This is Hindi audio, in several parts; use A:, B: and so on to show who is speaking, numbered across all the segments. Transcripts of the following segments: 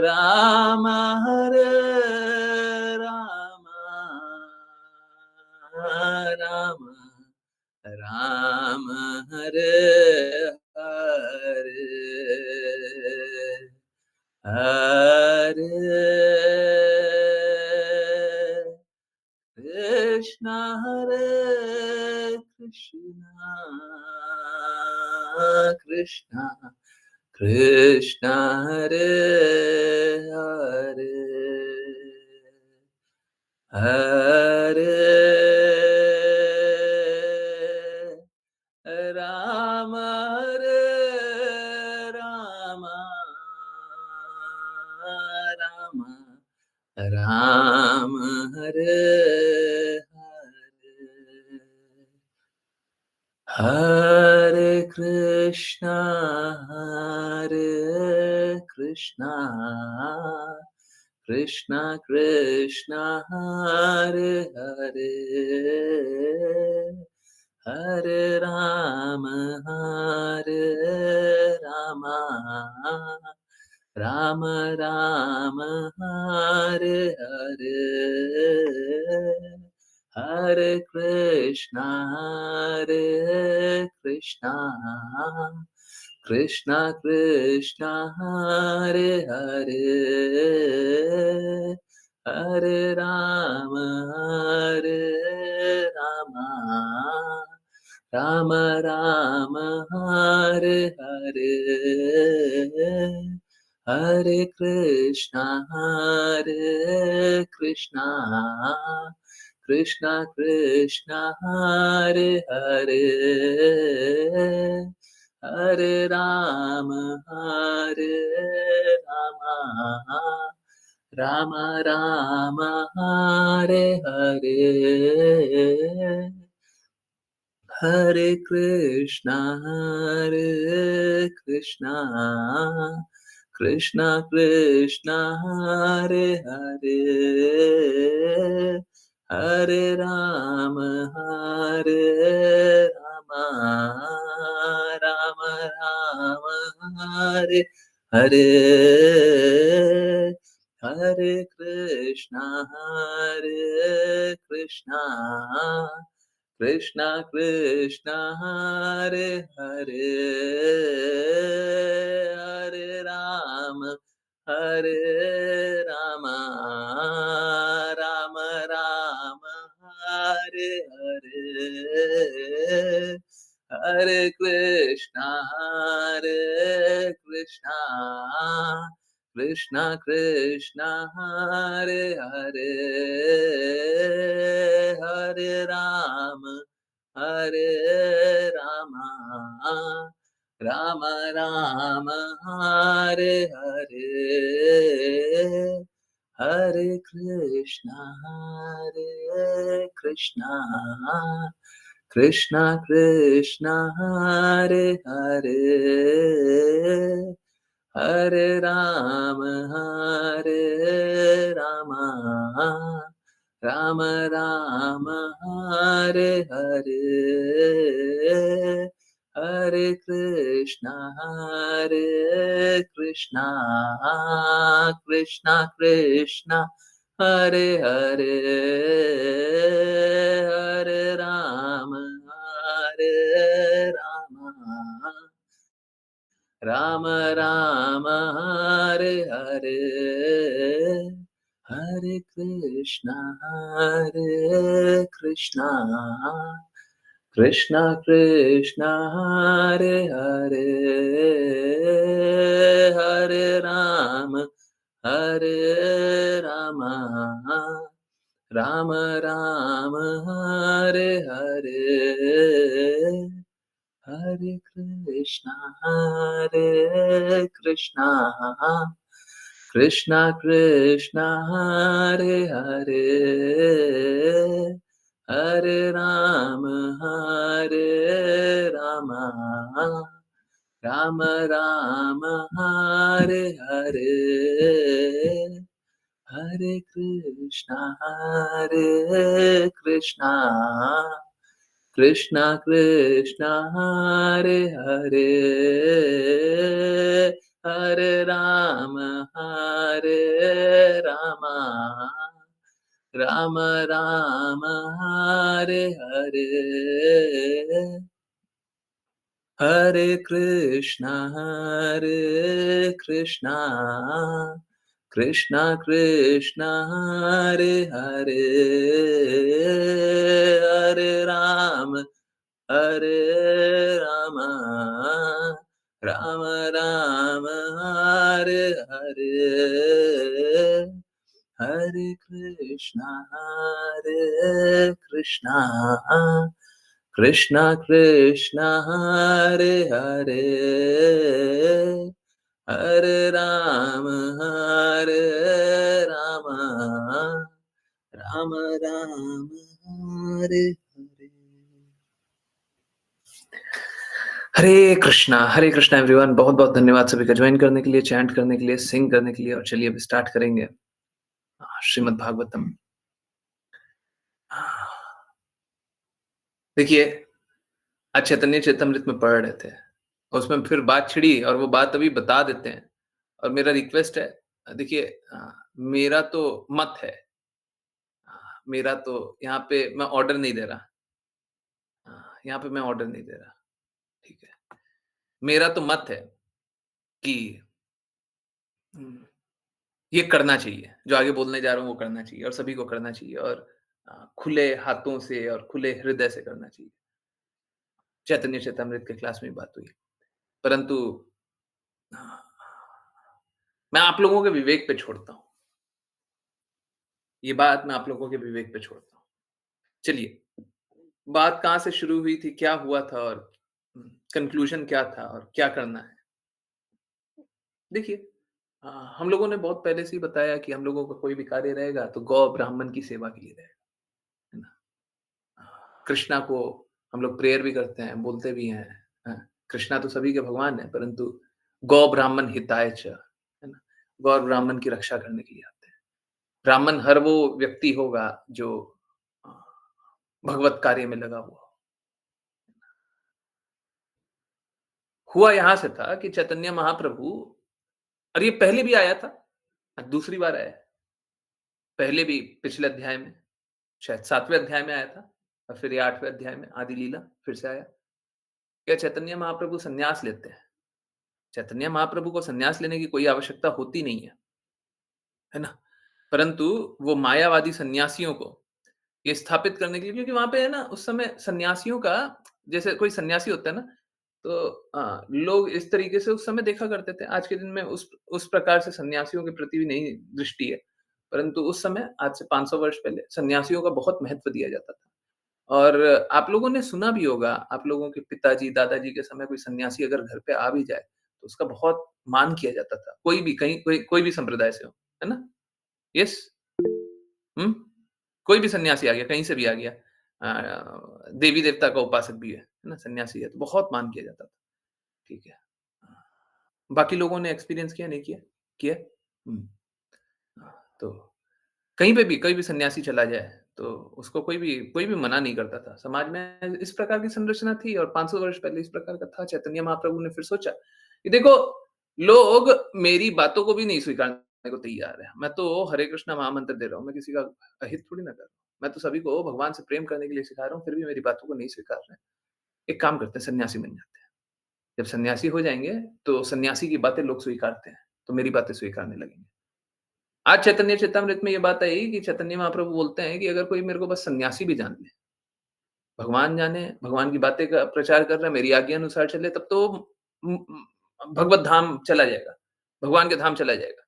A: Rama Hare Rama Rama Rama Hare Hare Hare Krishna Hare Krishna Krishna Krishna Hare Hare Hare Rama Hare Rama Rama Rama Hare Hare Hare Krishna Krishna Krishna Hare Hare Hare Rama Rama Rama Hare Hare Hare Krishna Krishna Krishna Hare Hare Hare Rama Rama Rama Hare Hare Hare Krishna Krishna Krishna Hare Hare Hare Rama Rama Rama Hare Hare Hare Krishna Krishna Krishna Hare Hare Hare Rama Rama Rama Hare Hare Hare Krishna Krishna Krishna Hare Hare Hare Rama Rama Rama Hare Hare Hare Krishna Krishna Krishna Hare Hare Hare Rama Rama Rama Hare Hare Hare Krishna Krishna Krishna Hare Hare Hare Rama Rama Rama Hare Hare Hare Krishna Krishna Krishna Hare Hare Hare Rama Rama Rama Hare Hare Hare Krishna Krishna Krishna Hare Hare Hare Rama Rama Rama Hare Hare Hare Krishna Krishna Krishna Hare Hare Hare Rama Rama Rama Hare Hare Hare Krishna Krishna Krishna Hare Hare, Hare Hare Ram, Ram Ram Hare Hare, Hare Krishna Krishna Krishna Hare Hare, Hare Hare Ram, Ram Ram Hare Hare, Hare Krishna Krishna Krishna Hare Hare, Hare Ram, Ram Ram Hare Hare. Hare Krishna everyone, बहुत-बहुत धन्यवाद सभी का जॉइन करने के लिए, चैंट करने के लिए, सिंग करने के लिए और चलिए अब स्टार्ट करेंगे श्रीमद् भागवतम। देखिए, आज चैतन्य चेतामृत में पढ़ रहे थे, उसमें फिर बात छिड़ी और वो बात अभी बता देते हैं और मेरा रिक्वेस्ट है, देखिए मेरा तो मत है, मेरा तो यहाँ पे मैं ऑर्डर नहीं दे रहा, यहाँ पे मैं ऑर्डर नहीं दे रहा, ठीक है? मेरा तो मत है कि हुँ, ये करना चाहिए, जो आगे बोलने जा रहा हूँ वो करना चाहिए और सभी को करना चाहिए और खुले हाथों से और खुले हृदय से करना चाहिए। चैतन्य चेतामृत के क्लास में बात हुई। परंतु अ, मैं आप लोगों के विवेक पे छोड़ता हूँ। ये बात मैं आप लोगों के विवेक पे छोड़ता हूँ। चलिए, बात कहाँ से शुरू हुई थी, क्या हुआ था और कन्क्लूज़न क्या था और क्या करना है? देखिए अ, हम लोगों ने बहुत पहले से ही बताया कि हम लोगों का कोई भी कार्य रहेगा तो गौ ब्राह्मण की सेवा के लिए रहेगा, है ना? कृष्णा को हम लोग प्रेयर भी करते हैं, बोलते भी हैं, कृष्णा तो सभी के भगवान हैं, परंतु गौ ब्राह्मण हिताय च, है ना? गौ और ब्राह्मण की रक्षा करने के लिए आते हैं। ब्राह्मण हर वो व्यक्ति होगा जो अ, भगवत कार्य में लगा हुआ हो। हुआ यहाँ से था कि चैतन्य महाप्रभु और ये पहले भी आया था, दूसरी बार आया है। पहले भी पिछले अध्याय में, शायद 7वें अध्याय में आया था और फिर ये 8वें अध्याय में आदि लीला फिर से आया। क्या चैतन्य महाप्रभु संन्यास लेते हैं? चैतन्य महाप्रभु को संन्यास लेने की कोई आवश्यकता होती नहीं है ना? परंतु वो मायावादी सन्यासियों को ये स्थापित करने के लिए, क्योंकि वहाँ पे है ना उस समय सन्यासियों का, जैसे कोई सन्यासी होता है ना, तो लोग इस तरीके से उस समय देखा करते थे। आज के दिन में उस प्रकार से सन्यासियों के प्रति भी नहीं दृष्टि है। परंतु उस समय आज से 500 वर्ष पहले सन्यासियों का बहुत महत्व दिया जाता था। और आप लोगों ने सुना भी होगा, आप लोगों के पिताजी, दादाजी के समय कोई सन्यासी अगर घर पे आ भी जाए, तो उसका बहुत मान किया जाता था। कोई भी कहीं कोई भी संप्रदाय से हो, है ना? यस? हुँ? कोई भी सन्यासी आ गया, कहीं से भी आ गया। देवी-देवता का उपासक भी है ना? सन्यासी है, तो बहुत मान किया जाता था। ठीक है। बाकी लोगों ने एक्सपीरियंस किया, नहीं किया? किया? हुँ। तो कहीं पे भी कोई भी सन्यासी चला जाए, तो उसको कोई भी मना नहीं करता था। समाज में इस प्रकार की संरचना थी और 500 वर्ष पहले इस प्रकार का था। चैतन्य महाप्रभु ने फिर सोचा कि देखो, लोग मेरी बातों को भी नहीं स्वीकारने को तैयार हैं। मैं तो हरे कृष्णा महामंत्र दे रहा हूँ, मैं किसी का अहित थोड़ी ना कर रहा हूँ। मैं तो सभी को भगवान से प्रेम करने के लिए सिखा रहा हूँ, फिर भी मेरी बातों को नहीं स्वीकार रहे हैं। एक काम करते हैं, सन्यासी बन जाते हैं। जब सन्यासी हो जाएँगे, तो सन्यासी की बातें लोग स्वीकारते हैं, तो मेरी बातें स्वीकारने लगेंगे। आज चैतन्य चेतामृत में ये बात आई कि चैतन्य महाप्रभु बोलते हैं कि अगर कोई मेरे को बस सन्यासी भी जान ले, भगवान जाने, भगवान की बातें का प्रचार कर रहा है, मेरी आज्ञा अनुसार चले, तब तो भगवत धाम चला जाएगा, भगवान के धाम चला जाएगा।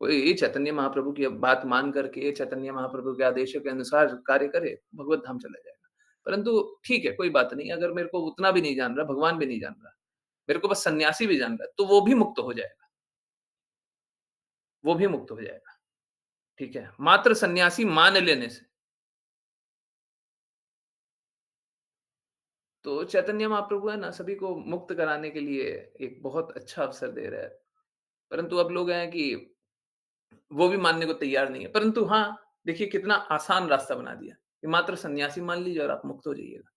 A: कोई चैतन्य महाप्रभु की बात मान करके चैतन्य महाप्रभु के आदेशों के अनुसार कार्य करे, भगवत धाम चला जाएगा। परंतु ठीक है, कोई बात नहीं, अगर मेरे को उतना भी नहीं जान रहा, भगवान भी नहीं जान रहा, मेरे को बस सन्यासी भी जान रहा है, तो वो भी मुक्त हो जाएगा, वो भी मुक्त हो जाएगा। ठीक है? मात्र सन्यासी मान लेने से। तो चैतन्य महाप्रभु है ना, सभी को मुक्त कराने के लिए एक बहुत अच्छा अवसर दे रहा है। परंतु अब लोग हैं कि वो भी मानने को तैयार नहीं है। परंतु हाँ, देखिए कितना आसान रास्ता बना दिया कि मात्र सन्यासी मान लीजिए और आप मुक्त हो जाइएगा।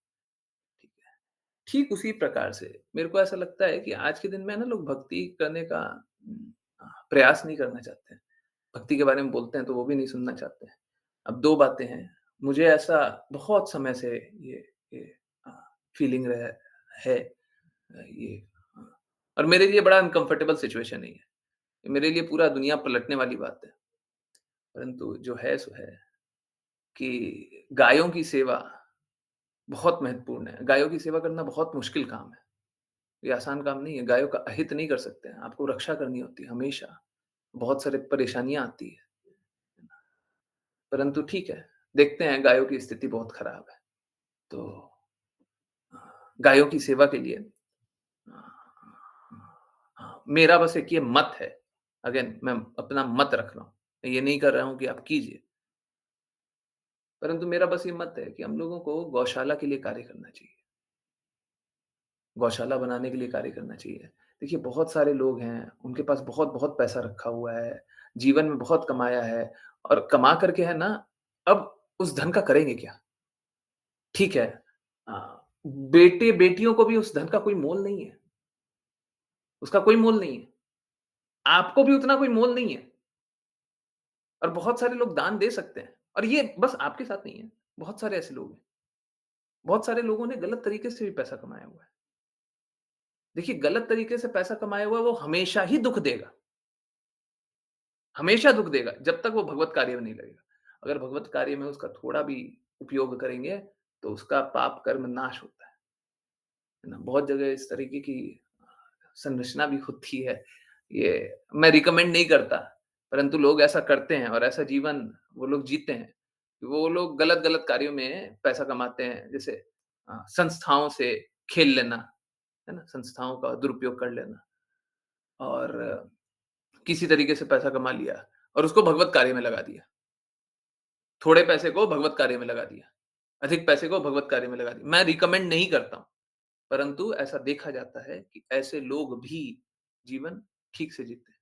A: ठीक उसी प्रकार से मेरे को ऐसा लगता है कि आज के दिन में ना लोग भक्ति करने का प्रयास नहीं करना चाहते हैं। भक्ति के बारे में बोलते हैं तो वो भी नहीं सुनना चाहते हैं। अब 2 बातें हैं, मुझे ऐसा बहुत समय से ये अ, फीलिंग रहा है ये और मेरे लिए बड़ा अनकम्फर्टेबल सिचुएशन है ये। मेरे लिए पूरा दुनिया पलटने वाली बात है। परंतु जो है सो है कि गायों की सेवा बहुत महत्वपूर्ण है। गायों की सेवा करना बहुत मुश्किल काम है। ये आसान काम नहीं है। गायों का अहित नहीं कर सकते हैं। आपको रक्षा करनी होती है हमेशा। बहुत सारी परेशानियाँ आती हैं। परंतु ठीक है, देखते हैं गायों की स्थिति बहुत खराब है। तो गायों की सेवा के लिए मेरा बस एक ये मत है। अगेन मैं अपना मत रख रहा हूँ। मैं ये नहीं कर रहा हूँ कि आप कीजिए। परंतु मेरा बस ये मत है कि हम लोगों को गौशाला के लिए कार्य करना चाहिए। गौशाला बनाने के लिए कार्य करना चाहिए। देखिए बहुत सारे लोग हैं, उनके पास बहुत-बहुत पैसा रखा हुआ है, जीवन में बहुत कमाया है और कमा कर के है ना, अब उस धन का करेंगे क्या? ठीक है अ, बेटे-बेटियों को भी उस धन का कोई मोल नहीं है, उसका कोई मोल नहीं है। आपको भी उतना कोई मोल नहीं है और बहुत सारे लोग दान दे सकते हैं और ये बस आपके साथ नहीं है, बहुत सारे ऐसे लोग हैं। बहुत सारे लोगों ने गलत तरीके से भी पैसा कमाया हुआ है। देखिए गलत तरीके से पैसा कमाया हुआ है, वो हमेशा ही दुःख देगा। हमेशा दुःख देगा, जब तक वो भगवत कार्य में नहीं लगेगा। अगर भगवत कार्य में उसका थोड़ा भी उपयोग करेंगे, तो उसका पाप कर्म नाश होता है ना? बहुत जगह इस तरीके की संरचना भी होती है। ये मैं रिकमेंड नहीं करता, परंतु लोग ऐसा करते हैं और ऐसा जीवन वो लोग जीते हैं। वो लोग गलत-गलत कार्यों में पैसा कमाते हैं, जैसे संस्थाओं से खेल लेना, है ना? संस्थाओं का दुरुपयोग कर लेना और किसी तरीके से पैसा कमा लिया और उसको भगवत कार्य में लगा दिया। थोड़े पैसे को भगवत कार्य में लगा दिया, अधिक पैसे को भगवत कार्य में लगा दिया। मैं रिकमेंड नहीं करता हूँ, परंतु ऐसा देखा जाता है कि ऐसे लोग भी जीवन ठीक से जीते हैं,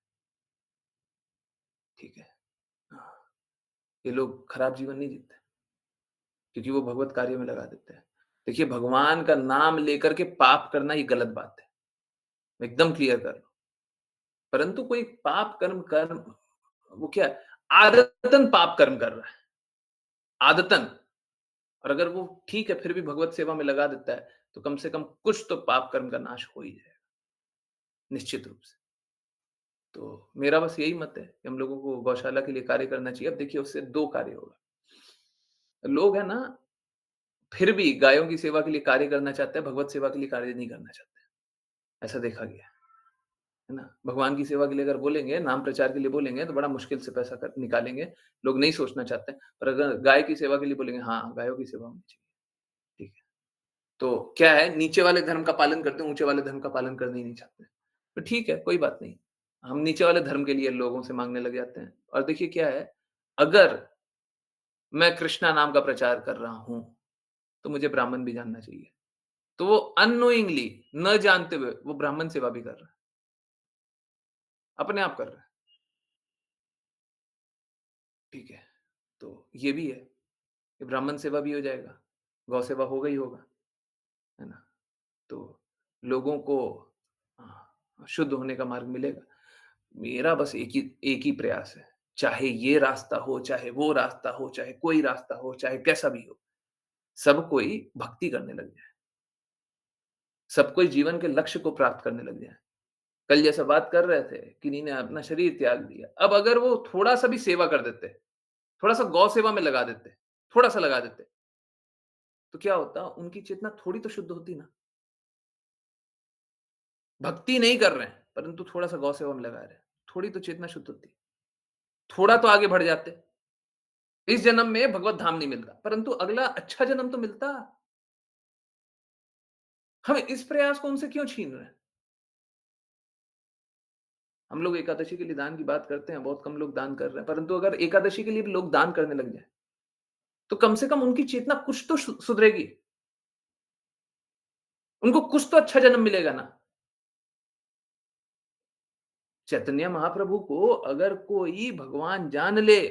A: ठीक है। हाँ, ये लोग खराब जीवन नहीं जीते, क्योंकि वो भगवत कार्य में लगा देते हैं। देखिए, भगवान का नाम लेकर के पाप करना ये गलत बात है, मैं एकदम क्लियर कर रहा हूँ। परंतु कोई पाप कर्म कर्म वो क्या है, आदतन पाप कर्म कर रहा है, आदतन। और अगर वो ठीक है, फिर भी भगवत सेवा में लगा देता है, तो कम से कम कुछ तो पाप कर्म का नाश हो ही जाएगा, निश्चित रूप से। तो मेरा बस यही मत है कि हम लोगों को गौशाला के लिए कार्य करना चाहिए। अब देखिए उससे 2 कार्य होगा। लोग है ना, फिर भी गायों की सेवा के लिए कार्य करना चाहते हैं, भगवत सेवा के लिए कार्य नहीं करना चाहते हैं। ऐसा देखा गया है ना? भगवान की सेवा के लिए अगर बोलेंगे, नाम प्रचार के लिए बोलेंगे, तो बड़ा मुश्किल से पैसा कर निकालेंगे। लोग नहीं सोचना चाहते हैं। पर अगर गाय की सेवा के लिए बोलेंगे, हाँ, गायों की सेवा होनी चाहिए। ठीक है। तो क्या है, नीचे वाले धर्म का पालन करते हैं, ऊँचे वाले धर्म का पालन करना ही नहीं चाहते। तो ठीक है, कोई बात नहीं। हम नीचे वाले धर्म के लिए लोगों से माँगने लग जाते हैं। और देखिए क्या है, अगर मैं कृष्णा नाम का प्रचार कर रहा हूँ, तो मुझे ब्राह्मण भी जानना चाहिए। तो वो अननोइंगली, न जानते हुए, वो ब्राह्मण सेवा भी कर रहा है, अपने आप कर रहा है। ठीक है, तो ये भी है, कि ब्राह्मण सेवा भी हो जाएगा, गौ सेवा होगा ही होगा, है ना? तो लोगों को शुद्ध होने का मार्ग मिलेगा। मेरा बस एक ही प्रयास है, चाहे ये रास्ता हो, चाहे वो रास्ता हो, चाहे कोई रास्ता हो, चाहे कैसा भी हो, सब कोई भक्ति करने लग जाए। सब कोई जीवन के लक्ष्य को प्राप्त करने लग जाए। कल जैसा बात कर रहे थे, किन्हीं ने अपना शरीर त्याग दिया। अब अगर वो थोड़ा-सा भी सेवा कर देते, थोड़ा-सा गौ सेवा में लगा देते, थोड़ा-सा लगा देते, तो क्या होता? उनकी चेतना थोड़ी तो शुद्ध होती ना। भक्ति नहीं कर रहे हैं, परंतु थोड़ा-सा गौ सेवा में लगा रहे हैं, थोड़ी तो चेतना शुद्ध होती। थोड़ा तो आगे बढ़ जाते। इस जन्म में भगवत धाम नहीं मिलता, परंतु अगला अच्छा जन्म तो मिलता। हम इस प्रयास को उनसे क्यों छीन रहे हैं? हम लोग एकादशी के लिए दान की बात करते हैं, बहुत कम लोग दान कर रहे हैं, परंतु अगर एकादशी के लिए भी लोग दान करने लग जाएँ, तो कम से कम उनकी चेतना कुछ तो सुधरेगी। उनको कुछ तो अच्छा जन्म मिलेगा ना। चैतन्य महाप्रभु को अगर कोई भगवान जान ले,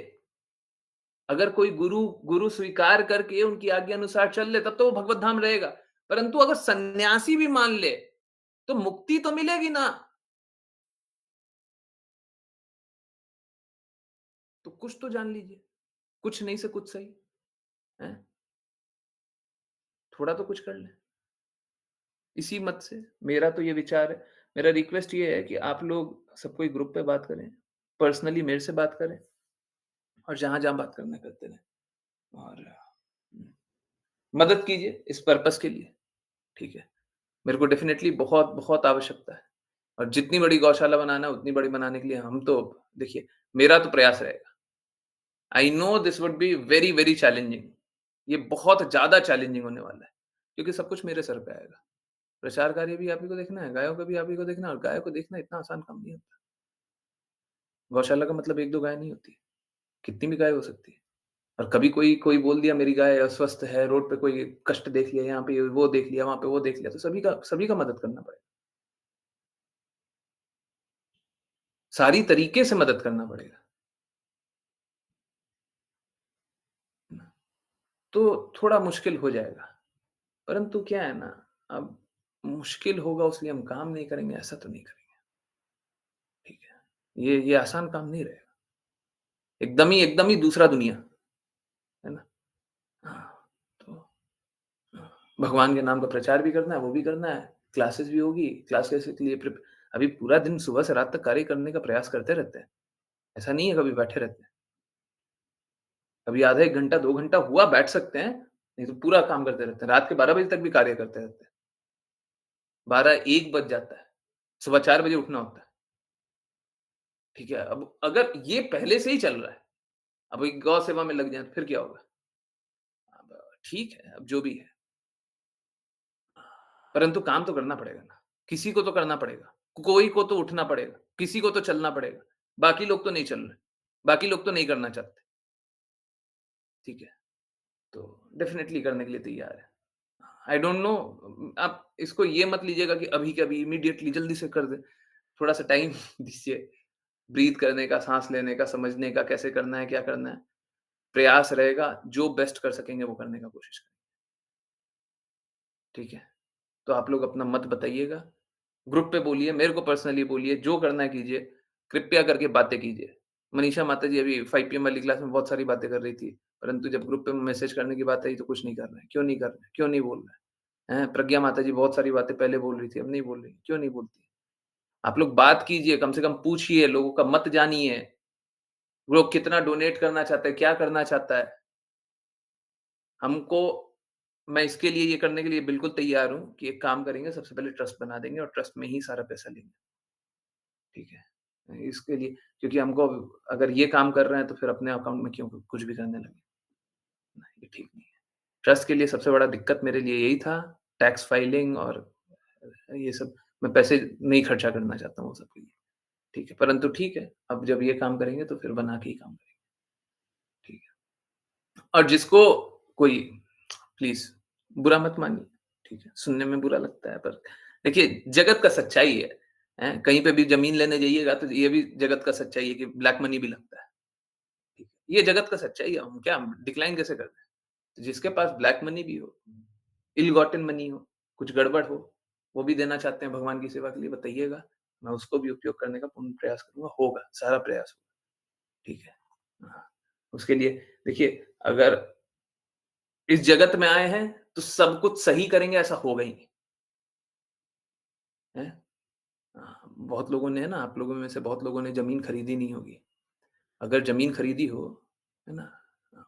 A: अगर कोई गुरु गुरु स्वीकार करके उनकी आज्ञा अनुसार चल ले, तब तो वो भगवत धाम रहेगा। परंतु अगर सन्यासी भी मान ले, तो मुक्ति तो मिलेगी ना। तो कुछ तो जान लीजिए, कुछ नहीं से कुछ सही, हैं? थोड़ा तो कुछ कर लें। इसी मत से मेरा तो ये विचार है। मेरा रिक्वेस्ट ये है कि आप लोग सब कोई ग्रुप पे बात करें, पर्सनली मेरे से बात करें और जहाँ-जहाँ बात करना है करते रहें और मदद कीजिए इस पर्पज़ के लिए, ठीक है? मेरे को डेफ़िनेटली बहुत, बहुत आवश्यकता है और जितनी बड़ी गौशाला बनाना है, उतनी बड़ी बनाने के लिए हम तो देखिए, मेरा तो प्रयास रहेगा। I know this would be very, very challenging. ये बहुत ज़्यादा चैलेंजिंग होने वाला है, क्योंकि सब कुछ मेरे सर पे आएगा। प्रचार कार्य भी आप ही को देखना है, गायों का भी आप ही को देखना है और गायों को देखना इतना आसान काम नहीं होता। गौशाला का मतलब 1-2 गाय नहीं होती, कितनी भी गाय हो सकती है। और कभी कोई कोई बोल दिया मेरी गाय अस्वस्थ है, रोड पे कोई कष्ट देख लिया, यहाँ पे वो देख लिया, वहाँ पे वो देख लिया, तो सभी का मदद करना पड़ेगा। सारी तरीके से मदद करना पड़ेगा। तो थोड़ा मुश्किल हो जाएगा, परंतु क्या है ना, अब मुश्किल होगा उसलिए हम काम नहीं करेंगे, ऐसा तो नहीं करेंगे, ठीक है? ये आसान काम नहीं रहेगा। एकदम ही दूसरा दुनिया, है ना? हाँ, तो भगवान के नाम का प्रचार भी करना है, वो भी करना है, क्लासेस भी होगी, क्लासेस के लिए अभी पूरा दिन सुबह से रात तक कार्य करने का प्रयास करते रहते हैं। ऐसा नहीं है कभी बैठे रहते हैं। कभी आधा 1 घंटा, 2 घंटा हुआ बैठ सकते हैं, नहीं तो पूरा काम करते रहते हैं। रात के 12 बजे तक भी कार्य करते रहते हैं। 12-1 बज जाता है, सुबह 4 बजे उठना होता है, ठीक है? अब अगर ये पहले से ही चल रहा है, अब एक गौ सेवा में लग जाएँ तो फिर क्या होगा? अब ठीक है, अब जो भी है। परंतु काम तो करना पड़ेगा ना, किसी को तो करना पड़ेगा, कोई को तो उठना पड़ेगा, किसी को तो चलना पड़ेगा, बाकी लोग तो नहीं चल रहे, बाकी लोग तो नहीं करना चाहते, ठीक है? तो डेफ़िनिटली करने के लिए तैयार है। आई डोंट नो आप इसको ये मत लीजिएगा कि अभी के अभी इमीडिएटली जल्दी से कर दें, थोड़ा-सा टाइम दीजिए, ब्रीथ करने का, साँस लेने का, समझने का, कैसे करना है, क्या करना है, प्रयास रहेगा, जो बेस्ट कर सकेंगे वो करने का कोशिश करें, ठीक है? तो आप लोग अपना मत बताइएगा, ग्रुप पे बोलिए, मेरे को पर्सनली बोलिए, जो करना है कीजिए, कृपया करके बातें कीजिए। मनीषा माताजी अभी 5 पीएम वाली क्लास में बहुत सारी बातें कर रही थी, परंतु जब ग्रुप पे मैसेज करने की बात आई तो कुछ नहीं कर रहे हैं, क्यों नहीं कर रहे हैं? क्यों नहीं बोल रहे हैं? हैं? प्रज्ञा माताजी बहुत सारी बातें पहले बोल रही थी, अब नहीं बोल रही, क्यों नहीं बोलती? आप लोग बात कीजिए, कम से कम पूछिए, लोगों का मत जानिए, वो कितना डोनेट करना चाहता है, क्या करना चाहता है? हमको मैं इसके लिए ये करने के लिए बिल्कुल तैयार हूँ कि एक काम करेंगे, सबसे पहले ट्रस्ट बना देंगे और ट्रस्ट में ही सारा पैसा लेंगे, ठीक है? इसके लिए क्योंकि हमको अगर ये काम कर रहे हैं, तो फिर अपने अकाउंट में क्यों कुछ भी करने लगे? नहीं, ये ठीक नहीं है। ट्रस्ट के लिए सबसे बड़ा दिक्कत मेरे लिए यही था, टैक्स फाइलिंग और ये सब मैं पैसे नहीं खर्चा करना चाहता हूँ वो सब के लिए, ठीक है? परंतु ठीक है, अब जब ये काम करेंगे, तो फिर बना के ही काम करेंगे, ठीक है? और जिसको कोई प्लीज़ बुरा मत मानिए, ठीक है? सुनने में बुरा लगता है पर देखिए जगत का सच्चाई है, हैं? कहीं पे भी ज़मीन लेने जाइएगा तो ये भी जगत का सच्चाई है कि ब्लैक मनी भी लगता है, ठीक है? ये जगत का सच्चाई है, हम क्या डिक्लाइन कैसे कर दें? तो जिसके पास ब्लैक मनी भी हो, इल गॉटन मनी हो, कुछ गड़बड़ हो, वो भी देना चाहते हैं भगवान की सेवा के लिए बताइएगा, मैं उसको भी उपयोग करने का पूर्ण प्रयास करूँगा, होगा, सारा प्रयास होगा, ठीक है? हाँ, उसके लिए देखिए अगर इस जगत में आए हैं, तो सब कुछ सही करेंगे ऐसा होगा ही नहीं, हैं? बहुत लोगों ने है ना, आप लोगों में से बहुत लोगों ने ज़मीन खरीदी नहीं होगी। अगर ज़मीन खरीदी हो, है ना?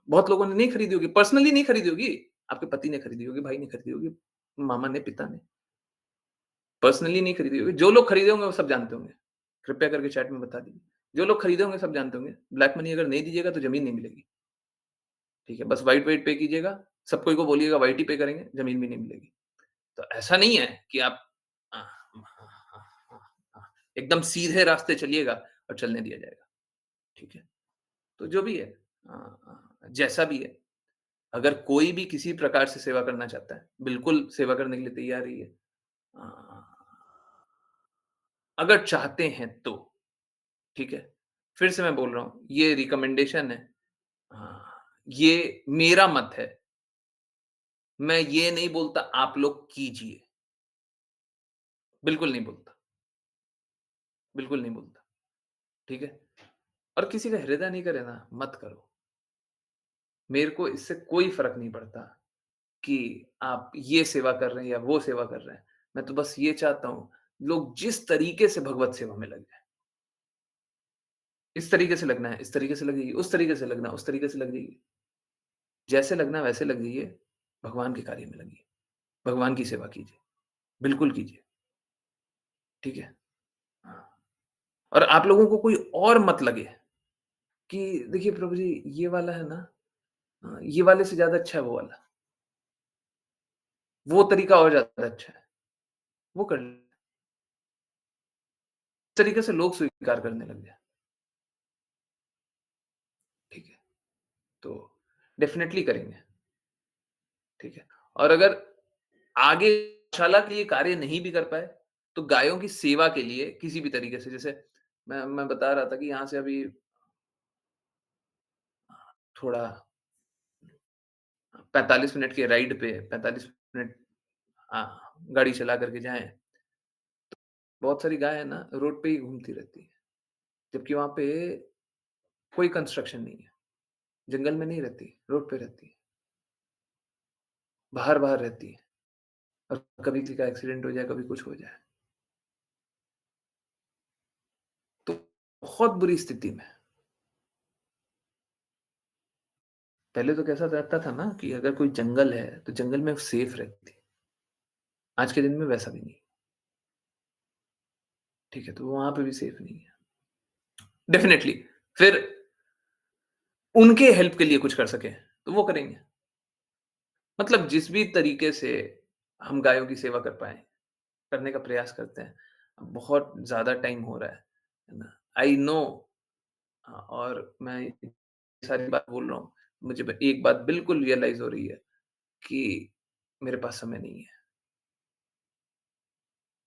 A: बहुत लोगों ने नहीं खरीदी होगी, पर्सनली नहीं खरीदी होगी, आपके पति ने खरीदी होगी, भाई ने खरीदी होगी, मामा ने, पिता ने, पर्सनली नहीं खरीदी होगी। जो लोग खरीदे होंगे वो सब जानते होंगे। कृपया करके चैट में बता दीजिए। जो लोग खरीदे होंगे सब जानते होंगे। ब्लैक मनी अगर नहीं दीजिएगा तो ज़मीन नहीं मिलेगी, ठीक है? बस व्हाइट-व्हाइट पे कीजिएगा, सब कोई को बोलिएगा व्हाइट ही पे करेंगे, ज़मीन भी नहीं मिलेगी। तो ऐसा नहीं है कि आप अ, एकदम सीधे रास्ते चलिएगा और चलने दिया जाएगा, ठीक है? तो जो भी है जैसा भी है, अगर कोई भी किसी प्रकार से सेवा करना चाहता है, बिल्कुल सेवा करने के लिए तैयार ही है। अ, अगर चाहते हैं तो, ठीक है? फिर से मैं बोल रहा हूँ, ये रिकमेंडेशन है। ये मेरा मत है, मैं ये नहीं बोलता आप लोग कीजिए, बिल्कुल नहीं बोलता, बिल्कुल नहीं बोलता, ठीक है? और किसी का हृदय नहीं करे ना, मत करो। मेरे को इससे कोई फ़र्क नहीं पड़ता कि आप ये सेवा कर रहे हैं या वो सेवा कर रहे हैं। मैं तो बस ये चाहता हूँ, लोग जिस तरीके से भगवत सेवा में लग जाएँ। इस तरीके से लगना है, इस तरीके से लग जाइए, उस तरीके से लगना है, उस तरीके से लग जाइए। जैसे लगना है वैसे लग जाइए, भगवान के कार्य में लगिए, भगवान की सेवा कीजिए, बिल्कुल कीजिए, ठीक है? हाँ, और आप लोगों को कोई और मत लगे कि देखिए प्रभु जी ये वाला है ना, ये वाले से ज़्यादा अच्छा है वो वाला, वो तरीका और ज़्यादा अच्छा है, वो कर लें। इस तरीके से लोग स्वीकार करने लग जाएँ, ठीक है? तो डेफ़िनेटली करेंगे, ठीक है? और अगर आगे गौशाला के लिए कार्य नहीं भी कर पाए, तो गायों की सेवा के लिए किसी भी तरीके से जैसे मैं बता रहा था कि यहाँ से अभी थोड़ा 45 मिनट के राइड पे 45 मिनट गाड़ी चला कर के जाएँ, बहुत सारी गाय है ना रोड पे ही घूमती रहती है। जबकि वहाँ पे कोई कंस्ट्रक्शन नहीं है, जंगल में नहीं रहती, रोड पे रहती है, बाहर-बाहर रहती है और कभी किसी का एक्सीडेंट हो जाए, कभी कुछ हो जाए, तो बहुत बुरी स्थिति में। पहले तो कैसा रहता था ना कि अगर कोई जंगल है, तो जंगल में सेफ रहती है। आज के दिन में वैसा भी नहीं है, ठीक है? तो वहाँ पे भी सेफ नहीं है। डेफ़िनेटली फिर उनके हेल्प के लिए कुछ कर सकें, तो वो करेंगे। मतलब जिस भी तरीके से हम गायों की सेवा कर पाएँ, करने का प्रयास करते हैं। बहुत ज़्यादा टाइम हो रहा है ना? आई नो और मैं ये सारी बात बोल रहा हूँ। मुझे ब एक बात बिल्कुल रियलाइज़ हो रही है कि मेरे पास समय नहीं है,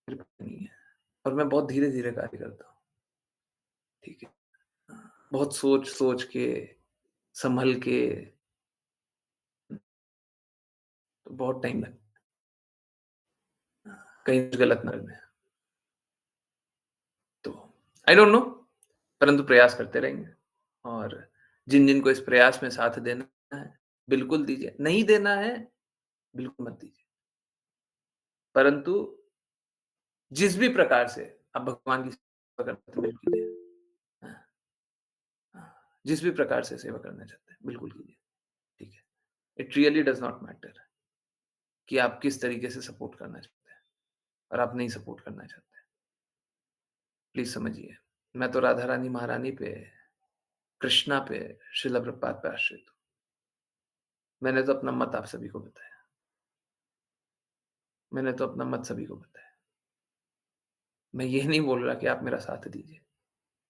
A: मेरे पास नहीं है और मैं बहुत धीरे-धीरे कार्य करता हूँ, ठीक है? बहुत सोच-सोच के, सँभल के तो बहुत टाइम लगता है, कहीं कुछ गलत ना कर दें। तो आई डोंट नो परंतु प्रयास करते रहेंगे और जिन-जिन को इस प्रयास में साथ देना है, बिल्कुल दीजिए। नहीं देना है, बिल्कुल मत दीजिए। परंतु जिस भी प्रकार से आप भगवान की सेवा करते हैं, बिल्कुल कीजिए। हाँ, हाँ। जिस भी प्रकार से सेवा करना चाहते हैं, बिल्कुल कीजिए, ठीक है। It really does not matter कि आप किस तरीके से सपोर्ट करना चाहते हैं और आप नहीं सपोर्ट करना चाहते हैं। प्लीज़ समझिए, मैं तो राधा रानी महारानी पे, कृष्णा पे, श्रील प्रभुपाद पे आश्रित हूँ। मैंने तो अपना मत आप सभी को बताया। मैंने तो अपना मत सभी को बताया। मैं ये नहीं बोल रहा कि आप मेरा साथ दीजिए।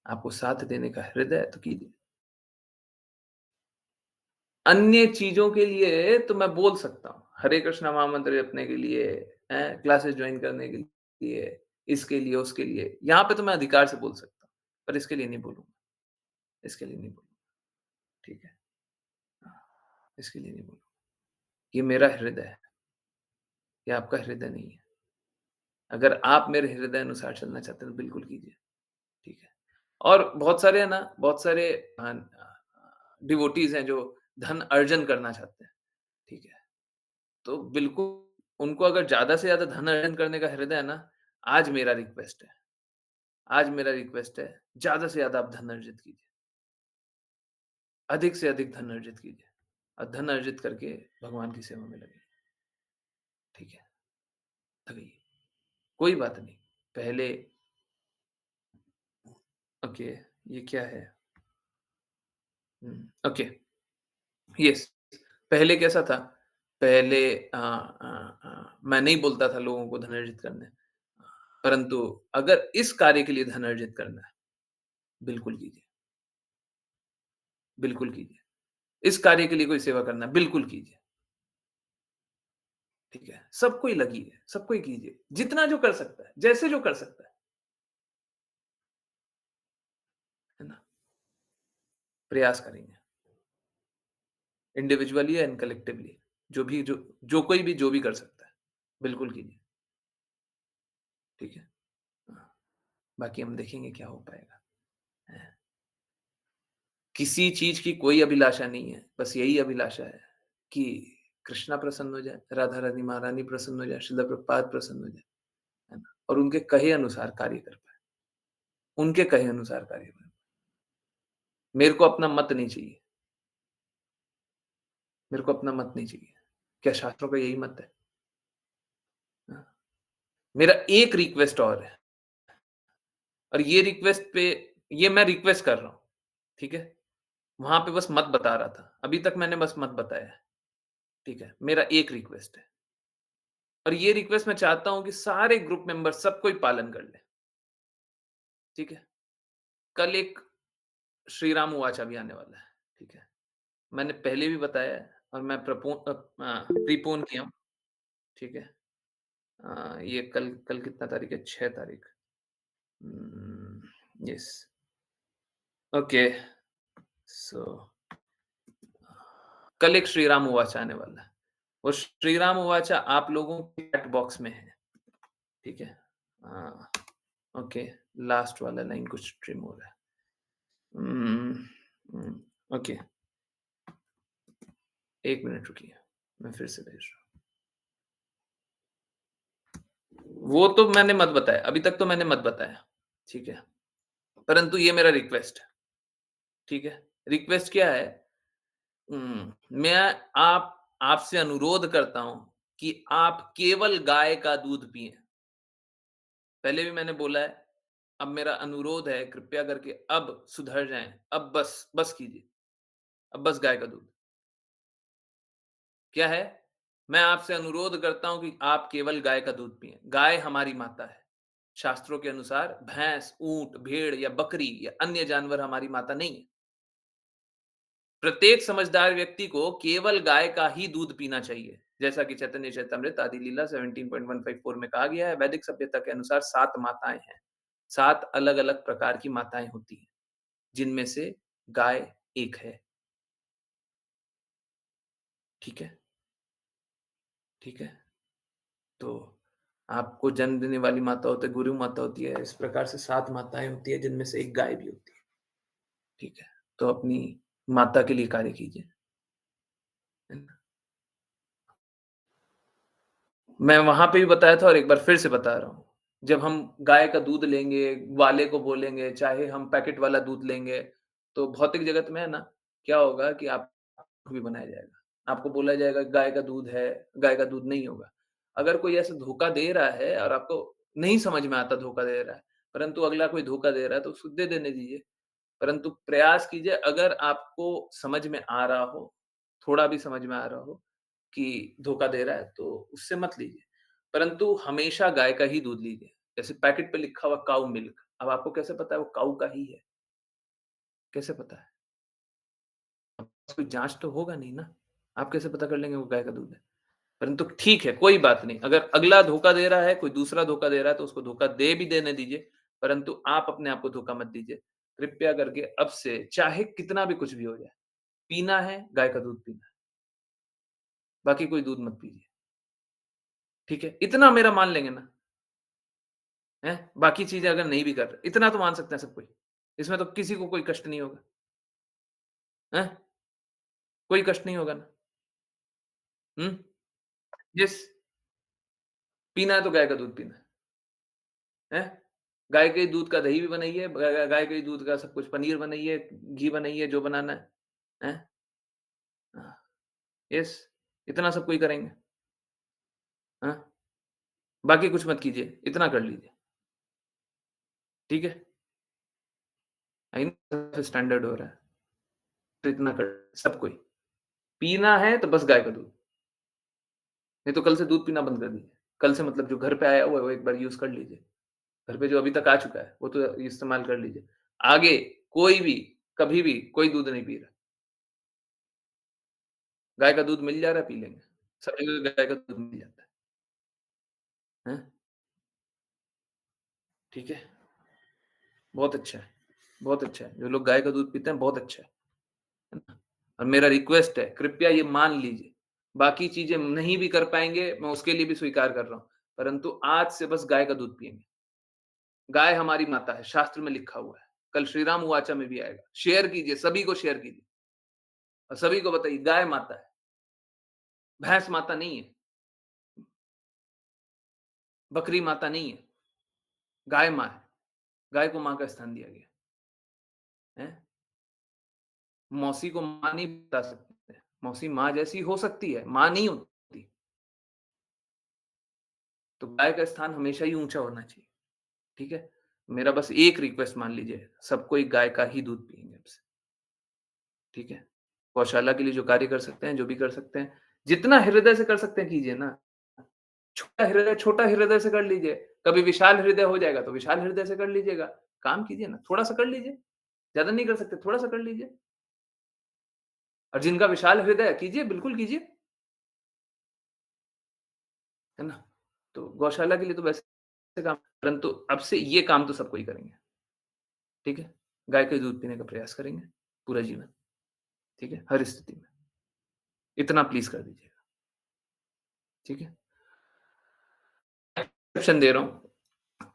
A: आपको साथ देने का हृदय है तो कीजिए। अन्य चीज़ों के लिए तो मैं बोल सकता हूँ। हरे कृष्णा महामंत्र जपने के लिए, हैं, क्लासेस जॉइन करने के लिए, इसके लिए, उसके लिए, यहाँ पे तो मैं अधिकार से बोल सकता हूँ, पर इसके लिए नहीं बोलूँगा, इसके लिए नहीं बोलूँगा, ठीक है? हाँ, इसके लिए नहीं बोलूँगा। ये मेरा हृदय है, ये आपका हृदय नहीं है। अगर आप मेरे हृदय अनुसार चलना चाहते हैं तो बिल्कुल कीजिए, ठीक है? और बहुत सारे है ना, बहुत सारे डिवोटीज़ हैं जो धन अर्जन करना चाहते हैं, ठीक है? तो बिल्कुल उनको अगर ज़्यादा से ज़्यादा धन अर्जन करने का हृदय है ना, आज मेरा रिक्वेस्ट है, आज मेरा रिक्वेस्ट है, ज़्यादा से ज़्यादा आप धन अर्जित कीजिए। अधिक से अधिक धन अर्जित कीजिए और धन अर्जित करके भगवान की सेवा में लगिए, ठीक है? लगिए, कोई बात नहीं। पहले ओके, ये क्या है? Okay, yes. पहले कैसा था? पहले मैं नहीं बोलता था लोगों को धन अर्जित करने। परंतु अगर इस कार्य के लिए धन अर्जित करना है, बिल्कुल कीजिए, बिल्कुल कीजिए। इस कार्य के लिए कोई सेवा करना है, बिल्कुल कीजिए, ठीक है? सबको ही लगिए, सबको ही कीजिए, जितना जो कर सकता है, जैसे जो कर सकता है ना? प्रयास करेंगे, इंडिविजुअली एंड कलेक्टिवली, जो जो कोई भी जो भी कर सकता है, बिल्कुल कीजिए, ठीक है? हाँ, बाकी हम देखेंगे क्या हो पाएगा। हैं, किसी चीज़ की कोई अभिलाषा नहीं है, बस यही अभिलाषा है कि कृष्णा प्रसन्न हो जाए, राधा रानी महारानी प्रसन्न हो जाए, श्रील प्रभुपाद प्रसन्न हो जाए, है ना? और उनके कहे अनुसार कार्य कर पाएँ, उनके कहे अनुसार कार्य करें। मेरे को अपना मत नहीं चाहिए, मेरे को अपना मत नहीं चाहिए। क्या शास्त्रों का यही मत है? हाँ। मेरा एक रिक्वेस्ट और है और ये रिक्वेस्ट पे ये मैं रिक्वेस्ट कर रहा हूँ, ठीक है? वहाँ पे बस मत बता रहा था। अभी तक मैंने बस मत बताया है, ठीक है? मेरा एक रिक्वेस्ट है और ये रिक्वेस्ट मैं चाहता हूँ कि सारे ग्रुप मेंबर्स सब कोई पालन कर लें, ठीक है? कल एक श्री राम उवाचा भी आने वाला है, ठीक है? मैंने पहले भी बताया है और मैं प्रीपोन किया हूँ, ठीक है? ये कल कल कितना तारीख है? 6 तारीख। Yes, okay. सो कल एक श्री राम उवाच आने वाला है। वो श्री राम उवाच आप लोगों के चैट बॉक्स में है, ठीक है? हाँ, ओके, लास्ट वाला लाइन कुछ ट्रिम हो रहा है। उम, ओके, 1 मिनट रुकिए, मैं फिर से भेज रहा हूँ। वो तो मैंने मत बताया, अभी तक तो मैंने मत बताया, ठीक है? परंतु ये मेरा रिक्वेस्ट है, ठीक है? रिक्वेस्ट क्या है? मैं आप आपसे अनुरोध करता हूँ कि आप केवल गाय का दूध पिएँ। पहले भी मैंने बोला है, अब मेरा अनुरोध है कृपया करके अब सुधर जाएँ, अब बस कीजिए, अब बस गाय का दूध। क्या है? मैं आपसे अनुरोध करता हूँ कि आप केवल गाय का दूध पिएँ। गाय हमारी माता है। शास्त्रों के अनुसार भैंस, ऊँट, भेड़ या बकरी या अन्य जानवर हमारी माता नहीं है। प्रत्येक समझदार व्यक्ति को केवल गाय का ही दूध पीना चाहिए। जैसा कि चैतन्य चैतामृत आदि लीला 17.154 में कहा गया है, वैदिक सभ्यता के अनुसार 7 माताएँ हैं। 7 अलग-अलग प्रकार की माताएँ होती हैं, जिनमें से गाय एक है। ठीक है? ठीक है? तो आपको जन्म देने वाली माता होती है, गुरु माता होती है, इस प्रकार से 7 माताएँ होती हैं, जिनमें से एक गाय भी होती है। ठीक है? तो अपनी माता के लिए कार्य कीजिए। है ना? मैं वहाँ पे भी बताया था और एक बार फिर से बता रहा हूँ। जब हम गाय का दूध लेंगे, ग्वाले को बोलेंगे, चाहे हम पैकेट वाला दूध लेंगे, तो भौतिक जगत में है ना, क्या होगा कि आपको भी बनाया जाएगा। आपको बोला जाएगा गाय का दूध है, गाय का दूध नहीं होगा। अगर कोई ऐसा धोखा दे रहा है और आपको नहीं समझ में आता धोखा दे रहा है, परंतु अगला कोई धोखा दे रहा है तो उसको दे देने दीजिए। परंतु प्रयास कीजिए अगर आपको समझ में आ रहा हो, थोड़ा भी समझ में आ रहा हो कि धोखा दे रहा है तो उससे मत लीजिए। परंतु हमेशा गाय का ही दूध लीजिए। जैसे पैकेट पे लिखा हुआ काऊ मिल्क, अब आपको कैसे पता है वो काऊ का ही है? कैसे पता है? अब कोई जाँच तो होगा नहीं ना। आप कैसे पता कर लेंगे वो गाय का दूध है? परंतु ठीक है, कोई बात नहीं। अगर अगला धोखा दे रहा है, कोई दूसरा धोखा दे रहा है तो उसको धोखा दे भी देने दीजिए, परंतु आप अपने आप को धोखा मत दीजिए। कृपया करके अब से चाहे कितना भी कुछ भी हो जाए, पीना है, गाय का दूध पीना है, बाकी कोई दूध मत पीजिए, ठीक है? इतना मेरा मान लेंगे ना, हैं? बाकी चीज़ें अगर नहीं भी कर रहे, इतना तो मान सकते हैं सब कोई। इसमें तो किसी को कोई कष्ट नहीं होगा, हैं? कोई कष्ट नहीं होगा ना, हुँ? जिस पीना है तो गाय का दूध पीना है, हैं? गाय के दूध का दही भी बनाइए, गाय के दूध का सब कुछ पनीर बनाइए, घी बनाइए, जो बनाना है, हैं? हाँ, यस, इतना सब कोई करेंगे, हाँ? बाकी कुछ मत कीजिए, इतना कर लीजिए, ठीक है? आई नो स्टैंडर्ड हो रहा है, तो इतना कर सब कोई। पीना है तो बस गाय का दूध, नहीं तो कल से दूध पीना बंद कर दीजिए। कल से मतलब जो घर पे आया हुआ है, वो एक बार यूज़ कर लीजिए। घर पे जो अभी तक आ चुका है, वो तो इस्तेमाल कर लीजिए। आगे कोई भी, कभी भी कोई दूध नहीं पी रहा। गाय का दूध मिल जा रहा है, पी लेंगे। सब जगह गाय का दूध मिल जाता है। हैं? ठीक है? बहुत अच्छा है, बहुत अच्छा है। जो लोग गाय का दूध पीते हैं, बहुत अच्छा है ना? और मेरा रिक्वेस्ट है, कृपया ये मान लीजिए। बाकी चीज़ें नहीं भी कर पाएँगे, मैं उसके लिए भी स्वीकार कर रहा हूँ। परंतु आज से बस गाय का दूध पिएँगे। गाय हमारी माता है, शास्त्र में लिखा हुआ है। कल श्रीराम वाचा में भी आएगा। शेयर कीजिए, सभी को शेयर कीजिए और सभी को बताइए गाय माता है, भैंस माता नहीं है, बकरी माता नहीं है, गाय माँ है। गाय को माँ का स्थान दिया गया है। मौसी को माँ नहीं बता सकते। मौसी माँ जैसी हो सकती है, माँ नहीं होती। तो गाय का स्थान हमेशा ही ऊँचा होना चाहिए, ठीक है? मेरा बस एक रिक्वेस्ट मान लीजिए, सब कोई गाय का ही दूध पिएँगे अब से, ठीक है? गौशाला के लिए जो कार्य कर सकते हैं, जो भी कर सकते हैं, जितना हृदय से कर सकते हैं कीजिए ना। छोटा हृदय से कर लीजिए। कभी विशाल हृदय हो जाएगा तो विशाल हृदय से कर लीजिएगा। काम कीजिए ना, थोड़ा-सा कर लीजिए। ज़्यादा नहीं कर सकते, थोड़ा-सा कर लीजिए। और जिनका विशाल हृदय है, कीजिए, बिल्कुल कीजिए, है ना? तो गौशाला के लिए तो वैसे काम, परंतु अब से ये काम तो सबको ही करेंगे, ठीक है? गाय का दूध पीने का प्रयास करेंगे, पूरा जीवन, ठीक है? हर स्थिति में। इतना प्लीज़ कर दीजिएगा, ठीक है? ऑप्शन दे रहा हूँ,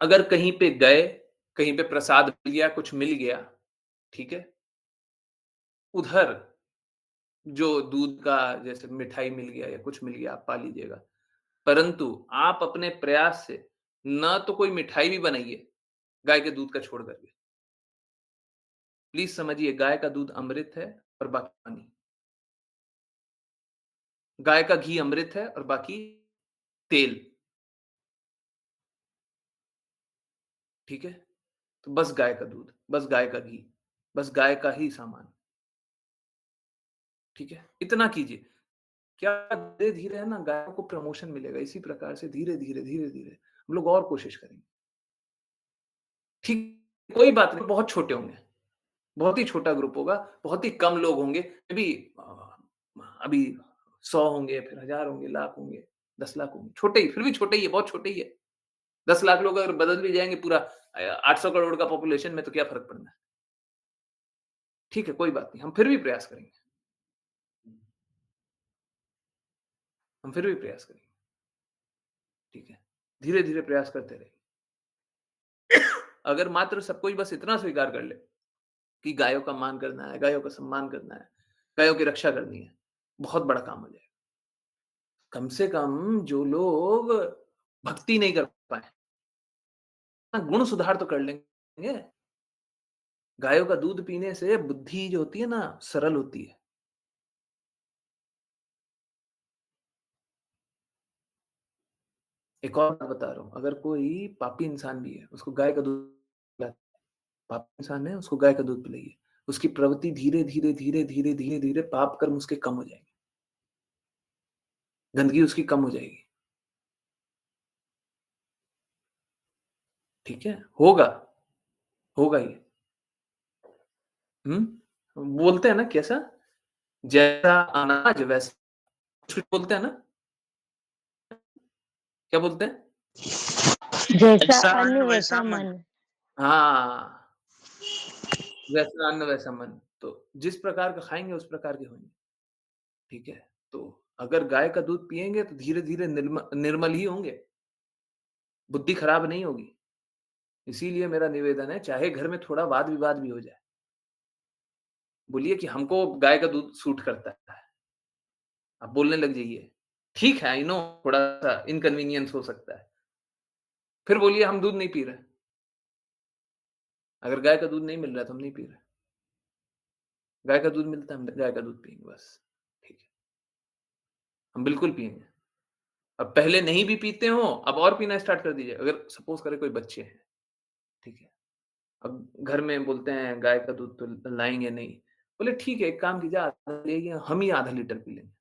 A: अगर कहीं पे गए, कहीं पे प्रसाद मिल गया, कुछ मिल गया, ठीक है? उधर जो दूध का जैसे मिठाई मिल गया या कुछ मिल गया, आप पा लीजिएगा। परंतु आप अपने प्रयास से ना तो कोई मिठाई भी बनाइए, गाय के दूध का छोड़ कर के। प्लीज़ समझिए गाय का दूध अमृत है और बाकी पानी। गाय का घी अमृत है और बाकी तेल, ठीक है? तो बस गाय का दूध, बस गाय का घी, बस गाय का ही सामान, ठीक है? इतना कीजिए। क्या धीरे-धीरे है ना गायों को प्रमोशन मिलेगा, इसी प्रकार से धीरे-धीरे, धीरे-धीरे हम लोग और कोशिश करेंगे। ठीक, कोई बात नहीं, बहुत छोटे होंगे, बहुत ही छोटा ग्रुप होगा, बहुत ही कम लोग होंगे, अभी अभी 100 होंगे, फिर 1000 होंगे, लाख होंगे, 10 लाख होंगे, छोटे ही, फिर भी छोटे ही है, बहुत छोटे ही है। 10 लाख लोग अगर बदल भी जाएँगे पूरा 800 करोड़ का पॉपुलेशन में तो क्या फ़र्क पड़ना है? ठीक है, कोई बात नहीं, हम फिर भी प्रयास करेंगे, हम फिर भी प्रयास करेंगे, ठीक है? धीरे-धीरे प्रयास करते रहेंगे। अगर मात्र सब कोई बस इतना स्वीकार कर ले कि गायों का मान करना है, गायों का सम्मान करना है, गायों की रक्षा करनी है, बहुत बड़ा काम हो जाएगा। कम से कम जो लोग भक्ति नहीं कर पाए, ना गुण सुधार तो कर लेंगे। गायों का दूध पीने से बुद्धि जो होती है ना, सरल होती है। एक और बात बता रहा हूँ, अगर कोई पापी इंसान भी है, उसको गाय का दूध पिलाते, पापी इंसान है, उसको गाय का दूध पिलाइए। उसकी प्रवृत्ति धीरे-धीरे, धीरे-धीरे, धीरे-धीरे पाप कर्म उसके कम हो जाएँगे। गंदगी उसकी कम हो जाएगी। ठीक है? होगा, होगा ये। हुँ? बोलते हैं ना कैसा? जैसा अनाज वैसा कुछ बोलते हैं ना? क्या बोलते हैं?
B: जैसा
A: जैसा
B: अन्न
A: अन्न
B: वैसा
A: वैसा मन।
B: मन।
A: हाँ, वैसा अन्न वैसा मन। तो जिस प्रकार का खाएँगे उस प्रकार के होंगे, ठीक है? तो अगर गाय का दूध पिएँगे तो धीरे-धीरे निर्मल ही होंगे, बुद्धि खराब नहीं होगी। इसीलिए मेरा निवेदन है चाहे घर में थोड़ा वाद-विवाद भी हो जाए, बोलिए कि हमको गाय का दूध सूट करता है। आप बोलने लग जाइए। ठीक है, आई नो थोड़ा-सा इनकन्वीनियंस हो सकता है। फिर बोलिए हम दूध नहीं पी रहे। अगर गाय का दूध नहीं मिल रहा है तो हम नहीं पी रहे। गाय का दूध मिलता है, हम गाय का दूध पिएँगे बस। ठीक है, हम बिल्कुल पिएँगे। अब पहले नहीं भी पीते हो, अब और पीना स्टार्ट कर दीजिए। अगर सपोज़ करें कोई बच्चे हैं, ठीक है? अब घर में बोलते हैं गाय का दूध तो लाएँगे नहीं। बोले ठीक है, एक काम कीजिए आधा ले आइए, हम ही आधा लीटर पी लेंगे।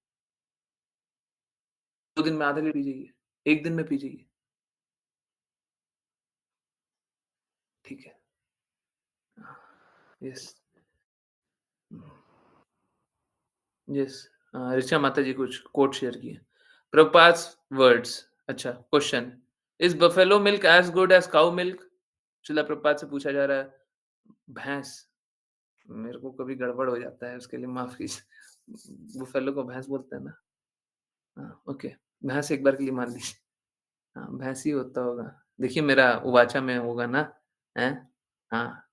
A: 2 दिन में आधा लीटर पी जाइए, 1 दिन में पी जाइए। ठीक है। यस। यस। ऋचा माता जी कुछ कोट शेयर किए। प्रभुपाद्स वर्ड्स, अच्छा question, is buffalo milk as good as cow milk? शिला प्रभुपाद से पूछा जा रहा है। भैंस, मेरे को कभी गड़बड़ हो जाता है उसके लिए माफ़ कीजिए। बुफेलो को भैंस बोलते हैं ना? हाँ, ओके। भैंस एक बार के लिए मान लीजिए। हाँ, भैंस ही होता होगा। देखिए मेरा उवाचा में होगा ना, हैं? हाँ,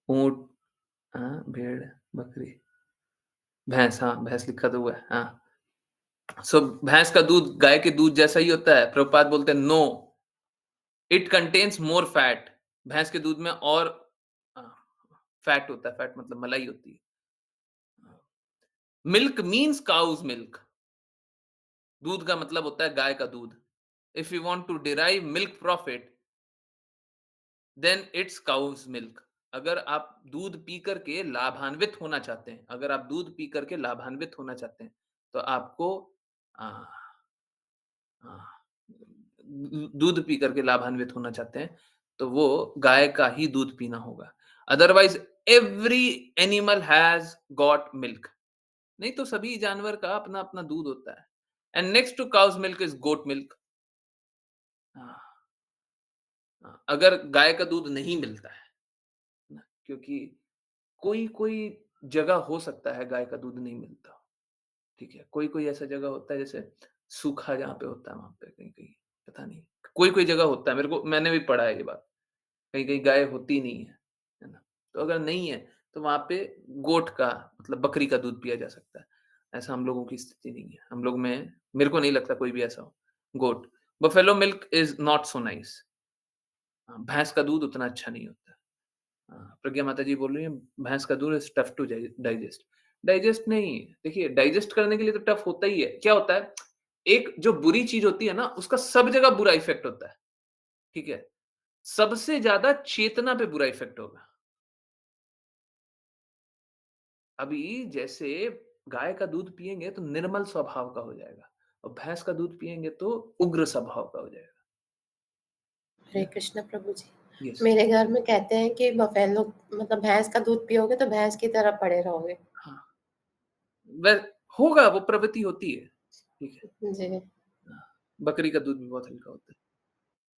A: ऊँट, हाँ, भेड़, बकरी, भैंस, हाँ, भैंस लिखा तो हुआ है, हाँ। सो भैंस का दूध गाय के दूध जैसा ही होता है। प्रभुपाद बोलते हैं no, it contains more fat. भैंस के दूध में और अ, फैट होता है, फैट मतलब मलाई होती है। Milk means cow's milk. दूध का मतलब होता है गाय का दूध। If you want to derive milk profit, then it's cow's milk. अगर आप दूध पी कर के लाभान्वित होना चाहते हैं, अगर आप दूध पी कर के लाभान्वित होना चाहते हैं, तो आपको अ अ, दूध पी करके लाभान्वित होना चाहते हैं, तो वो गाय का ही दूध पीना होगा। Otherwise every animal has got milk. नहीं तो सभी जानवर का अपना-अपना दूध होता है। And next to cow's milk is goat milk. हाँ, हाँ, अगर गाय का दूध नहीं मिलता है ना, क्योंकि कोई-कोई जगह हो सकता है गाय का दूध नहीं मिलता। ठीक है, कोई-कोई ऐसा जगह होता है जैसे सूखा जहाँ पे होता है वहाँ पे कहीं-कहीं, पता नहीं। कोई-कोई जगह होता है, मैंने भी पढ़ा है ये बात। कहीं-कहीं गाय होती नहीं है ना? तो अगर नहीं है, तो वहाँ पे गोट का मतलब बकरी का दूध पिया जा सकता है। ऐसा हम लोगों की स्थिति नहीं है। हम लोग में मेरे को नहीं लगता कोई भी ऐसा हो। Goat, buffalo milk is not so nice. भैंस का दूध उतना अच्छा नहीं होता। प्रज्ञा माता जी बोल रही हैं, भैंस का दूध is tough to digest. Digest नहीं, देखिए डाइजेस्ट करने के लिए तो टफ होता ही है। क्या होता है, एक जो बुरी चीज़ होती है ना, उसका सब जगह बुरा इफ़ेक्ट होता है, ठीक है? सबसे ज़्यादा चेतना पे बुरा इफ़ेक्ट होगा। अभी जैसे गाय का दूध पिएँगे तो निर्मल स्वभाव का हो जाएगा और भैंस का दूध पिएँगे तो उग्र स्वभाव का हो जाएगा।
B: हरे कृष्ण प्रभु जी।
A: यस,
B: मेरे घर में कहते हैं कि बफेलो मतलब भैंस का दूध पियोगे तो भैंस की तरह पड़े रहोगे।
A: हाँ, वह होगा वो प्रवृत्ति होती है, ठीक है।
B: जी।
A: हाँ, बकरी का दूध भी बहुत हल्का होता है।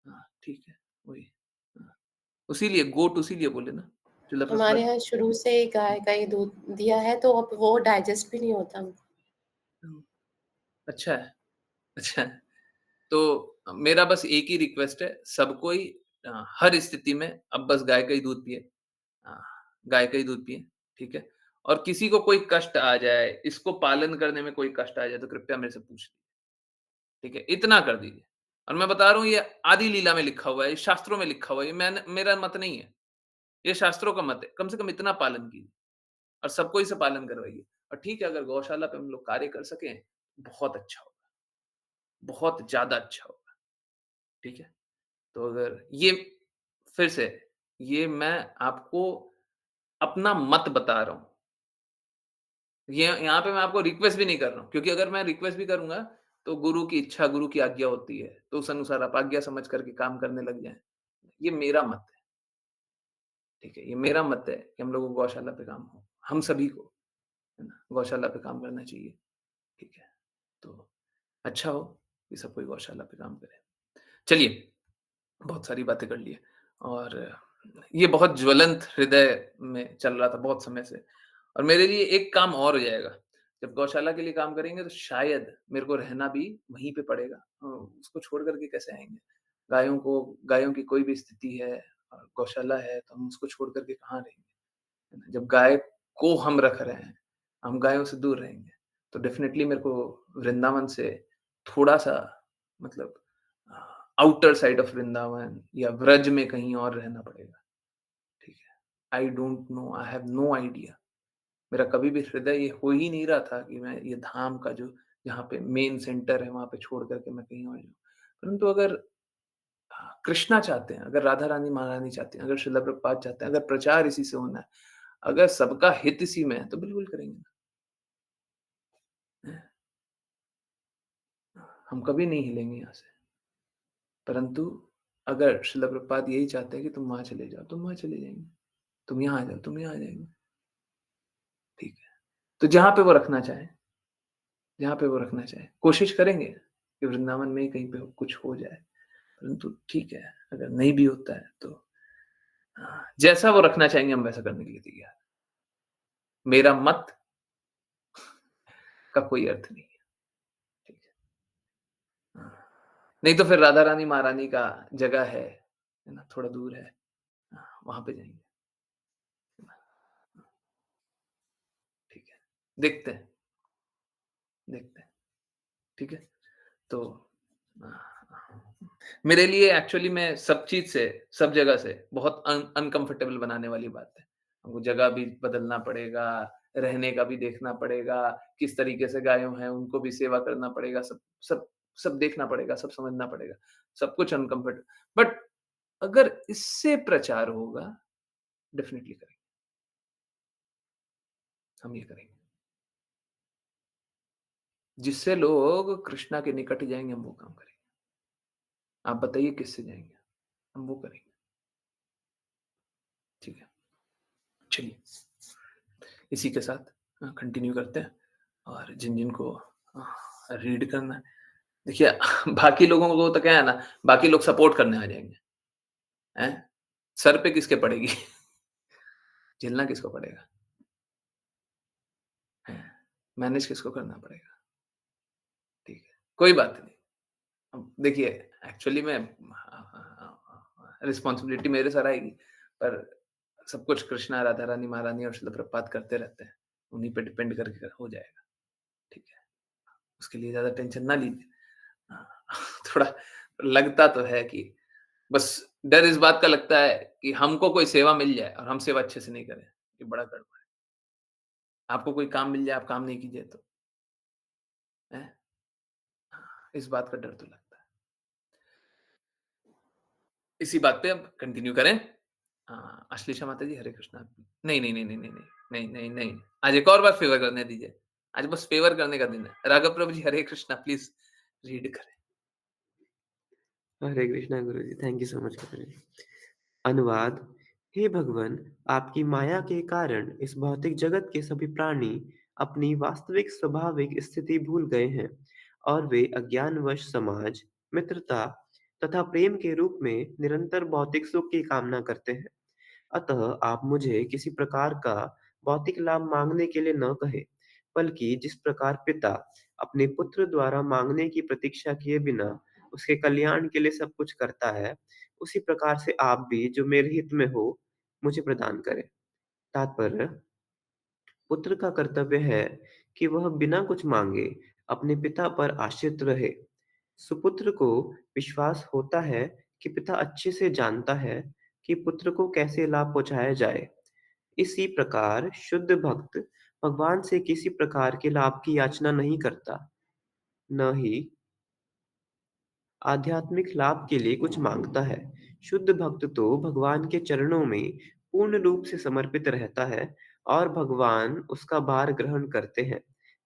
A: हाँ, ठीक है, वही। हाँ, उसीलिए गोट उसीलिए बोले ना, श्रील
B: हमारे
A: प्रभुपाद।
B: यहाँ शुरू से ही गाय का ही दूध दिया है तो अब वो डाइजेस्ट भी नहीं होता हमको।
A: हुँ, अच्छा है, अच्छा है। तो मेरा बस एक ही रिक्वेस्ट है, सब कोई हर स्थिति में अब बस गाय का ही दूध पिए। हाँ, गाय का ही दूध पिएँ, ठीक है? और किसी को कोई कष्ट आ जाए, इसको पालन करने में कोई कष्ट आ जाए तो कृपया मेरे से पूछ लीजिए, ठीक है? इतना कर दीजिए। और मैं बता रहा हूँ ये आदि लीला में लिखा हुआ है, ये शास्त्रों में लिखा हुआ है, ये मेरा मत नहीं है, ये शास्त्रों का मत है। कम से कम इतना पालन कीजिए और सबको इसे पालन करवाइए। और ठीक है, अगर गौशाला पे हम लोग कार्य कर सकें, बहुत अच्छा होगा, बहुत ज़्यादा अच्छा होगा, ठीक है? तो अगर ये फिर से, ये मैं आपको अपना मत बता रहा हूँ। ये यहाँ पे मैं आपको रिक्वेस्ट भी नहीं कर रहा हूँ, क्योंकि अगर मैं रिक्वेस्ट भी करूँगा, तो गुरु की इच्छा, गुरु की आज्ञा होती है, तो उस अनुसार आप आज्ञा समझ करके काम करने लग जाएँ। ये मेरा मत है, ठीक है? ये मेरा मत है कि हम लोगों को गौशाला पे काम हो, हम सभी को, है ना? गौशाला पे काम करना चाहिए, ठीक है? तो अच्छा हो कि सब कोई गौशाला पे काम करे। चलिए, बहुत सारी बातें कर ली है और ये बहुत ज्वलंत हृदय में चल रहा था बहुत समय से और मेरे लिए एक काम और हो जाएगा। जब गौशाला के लिए काम करेंगे तो शायद मेरे को रहना भी वहीं पे पड़ेगा। उसको छोड़ कर के कैसे आएँगे? गायों की कोई भी स्थिति है और गौशाला है तो हम उसको छोड़ कर के कहाँ रहेंगे? है ना? जब गाय को हम रख रहे हैं, हम गायों से दूर रहेंगे, तो डेफ़िनेटली मेरे को वृंदावन से थोड़ा-सा मतलब uh, outer side of Vrindavan या व्रज में कहीं और रहना पड़ेगा, ठीक है? I don't know, I have no idea. मेरा कभी भी हृदय ये हो ही नहीं रहा था कि मैं ये धाम का जो जहाँ पे मेन सेंटर है, वहाँ पे छोड़ कर के मैं कहीं और जाऊँ। परंतु अगर कृष्णा चाहते हैं, अगर राधा रानी महारानी चाहती हैं, अगर श्रील प्रभुपाद चाहते हैं, अगर प्रचार इसी से होना है, अगर सबका हित इसी में है, तो बिल्कुल करेंगे ना। हम कभी नहीं हिलेंगे यहाँ से। परंतु अगर श्रील प्रभुपाद यही चाहते हैं कि तुम वहाँ चले जाओ, तुम वहाँ चले जाएँगे। तुम यहाँ आ जाओ, तुम यहाँ आ जाएँगे, ठीक है। तो जहाँ पे वो रखना चाहें, कोशिश करेंगे कि वृंदावन में ही कहीं पे कुछ हो जाए। परंतु ठीक है, अगर नहीं भी होता है तो जैसा वो रखना चाहेंगे हम वैसा करने के लिए तैयार हैं। मेरा मत का कोई अर्थ नहीं है, ठीक है। नहीं तो फिर राधा रानी महारानी का जगह है ना? थोड़ा दूर है। वहाँ पे जाएँगे। ठीक है। देखते हैं, देखते हैं। ठीक है? तो अ, मेरे लिए एक्चुअली में सब चीज़ से, सब जगह से बहुत अनकम्फर्टेबल बनाने वाली बात है। हमको जगह भी बदलना पड़ेगा, रहने का भी देखना पड़ेगा, किस तरीके से गायों हैं, उनको भी सेवा करना पड़ेगा, सब सब सब देखना पड़ेगा, सब समझना पड़ेगा। सब कुछ बट अगर इससे प्रचार होगा, डेफ़िनिटली करेंगे, हम ये करेंगे। जिससे लोग कृष्णा के निकट जाएँगे, हम वो काम करेंगे। आप बताइए किससे जाएँगे? हम वो करेंगे। ठीक है, चलिए इसी के साथ कंटिन्यू करते हैं और जिन-जिन को अ, रीड करना है देखिए बाकी लोगों को तो क्या है ना, बाकी लोग सपोर्ट करने आ जाएँगे, हैं? सर पे किसके पड़ेगी? झेलना किसको पड़ेगा? हैं? मैनेज किसको करना पड़ेगा? ठीक है, कोई बात नहीं। अब देखिए एक्चुअली में रिस्पॉन्सिबिलिटी मेरे सर आएगी, पर सब कुछ कृष्णा, राधा रानी, महारानी और शिल प्रभुपाद करते रहते हैं। उन्हीं पे डिपेंड करके हो जाएगा, ठीक है? उसके लिए ज़्यादा टेंशन ना लीजिए। हाँ, थोड़ा लगता तो है कि बस डर इस बात का लगता है कि हमको कोई सेवा मिल जाए और हम सेवा अच्छे से नहीं करें, ये बड़ा गड़बड़ है। आपको कोई काम मिल जाए, आप काम नहीं कीजिए तो, हैं? हाँ, इस बात का डर तो लगता है। इसी बात पे अब कंटिन्यू करें। अश्लेषा माता जी, हरे कृष्णा। नहीं, नहीं, नहीं, नहीं, नहीं, नहीं, नहीं, नहीं, नहीं। आज एक और बार फ़ेवर करने दीजिए। आज बस फ़ेवर करने का दिन है। राघव प्रभु जी, हरे कृष्णा प्लीज़ रीड करें।
C: हरे कृष्णा गुरुजी, थैंक यू सो मच गुरुजी। अनुवाद। हे भगवान, आपकी माया के कारण इस भौतिक जगत के सभी प्राणी अपनी वास्तविक स्वाभाविक स्थिति भूल गए हैं और वे अज्ञानवश समाज, मित्रता तथा प्रेम के रूप में निरंतर भौतिक सुख की कामना करते हैं। अतः आप मुझे किसी प्रकार का भौतिक लाभ मांगने के लिए न कहें, बल्कि जिस प्रकार पिता अपने पुत्र द्वारा मांगने की प्रतीक्षा किए बिना उसके कल्याण के लिए सब कुछ करता है, उसी प्रकार से आप भी जो मेरे हित में हो, मुझे प्रदान करें। तात्पर्य: पुत्र का कर्तव्य है कि वह बिना कुछ मांगे अपने पिता पर आश्रित रहे। सुपुत्र को विश्वास होता है कि पिता अच्छे से जानता है कि पुत्र को कैसे लाभ पहुंचाया जाए। इसी प्रकार शुद्ध भक्त भगवान से किसी प्रकार के लाभ की याचना नहीं करता, न ही आध्यात्मिक लाभ के लिए कुछ मांगता है। शुद्ध भक्त तो भगवान के चरणों में पूर्ण रूप से समर्पित रहता है और भगवान उसका भार ग्रहण करते हैं।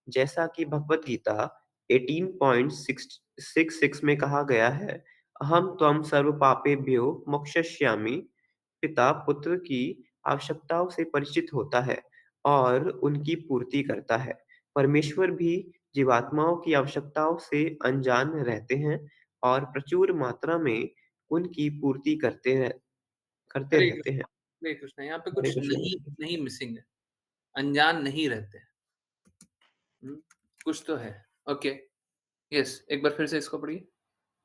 C: जैसा कि भगवत गीता 18.66 में कहा गया है, अहम त्वम सर्व पापेभ्यो मोक्षयिष्यामि। पिता पुत्र की आवश्यकताओं से परिचित होता है और उनकी पूर्ति करता है। परमेश्वर भी जीवात्माओं की आवश्यकताओं से अनजान रहते हैं और प्रचुर मात्रा में उनकी पूर्ति करते
A: हरे
C: रहते हैं।
A: कृष्णा, हरे कृष्णा। यहाँ पे
C: हरे
A: कुछ
C: कृष्ण
A: नहीं
C: गुरु
A: नहीं मिसिंग है, अनजान नहीं रहते हैं। हुँ, कुछ तो है। ओके, यस, एक बार फिर से इसको पढ़िए।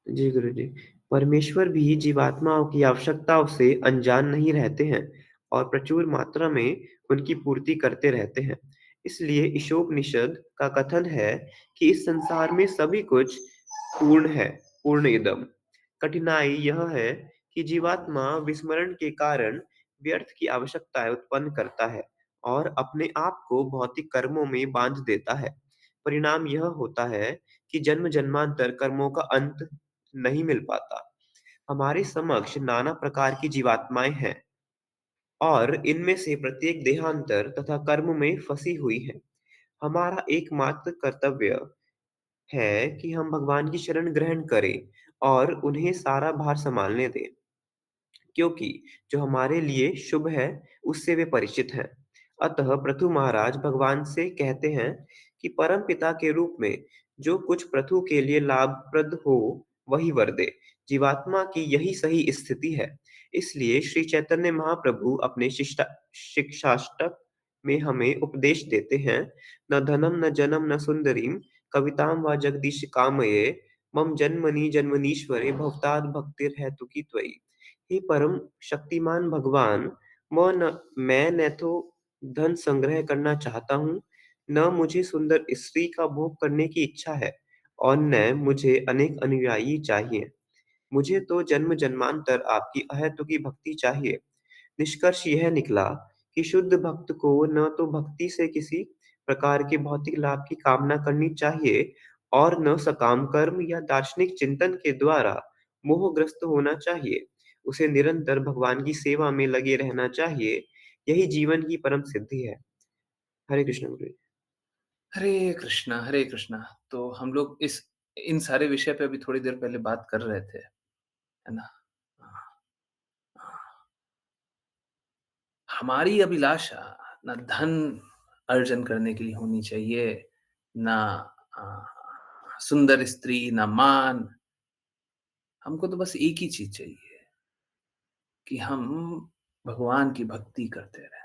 C: जी गुरु जी। परमेश्वर भी जीवात्माओं की आवश्यकताओं से अनजान नहीं रहते हैं और प्रचुर मात्रा में उनकी पूर्ति करते रहते हैं। इसलिए ईशोपनिषद का कथन है कि इस संसार में सभी कुछ पूर्ण है, पूर्ण इदम। कठिनाई यह है कि जीवात्मा विस्मरण के कारण व्यर्थ की आवश्यकताएं उत्पन्न करता है और अपने आप को भौतिक कर्मों में बांध देता है। परिणाम यह होता है कि जन्म जन्मांतर कर्मों का अंत नहीं मिल पाता। हमारे समक्ष नाना प्रकार की जीवात्माएं हैं और इनमें से प्रत्येक देहांतर तथा कर्म में फंसी हुई है। हमारा एकमात्र कर्तव्य है कि हम भगवान की शरण ग्रहण करें और उन्हें सारा भार संभालने दें, क्योंकि जो हमारे लिए शुभ है उससे वे परिचित हैं। अतः पृथु महाराज भगवान से कहते हैं कि परम पिता के रूप में जो कुछ पृथु के लिए लाभप्रद हो वही वर दे। जीवात्मा की यही सही स्थिति है। इसलिए श्री चैतन्य महाप्रभु अपने शिक्षाष्टक में हमें उपदेश देते हैं, न धनम न जनम न सुंदरीम कविताम व जगदीश कामये मम जन्मनि जन्मनीश्वरे भवताद् भक्तिर्हेतुकी त्वयि। हे परम शक्तिमान भगवान, मैं न तो धन संग्रह करना चाहता हूँ, न मुझे सुंदर स्त्री का भोग करने की इच्छा है, और न मुझे अनेक अनुयायी चाहिए। मुझे तो जन्म जन्मांतर आपकी अहेतुकी भक्ति चाहिए। निष्कर्ष यह निकला कि शुद्ध भक्त को न तो भक्ति से किसी प्रकार के भौतिक लाभ की कामना करनी चाहिए, और न सकाम कर्म या दार्शनिक चिंतन के द्वारा मोहग्रस्त होना चाहिए। उसे निरंतर भगवान की सेवा में लगे रहना चाहिए। यही जीवन की परम सिद्धि है। हरे कृष्ण गुरु जी।
A: हरे कृष्णा, हरे कृष्णा। तो हम लोग इस इन सारे विषय पे अभी थोड़ी देर पहले बात कर रहे थे, है ना? हमारी अभिलाषा ना धन अर्जन करने के लिए होनी चाहिए, ना सुंदर स्त्री, ना मान। हमको तो बस एक ही चीज़ चाहिए कि हम भगवान की भक्ति करते रहें।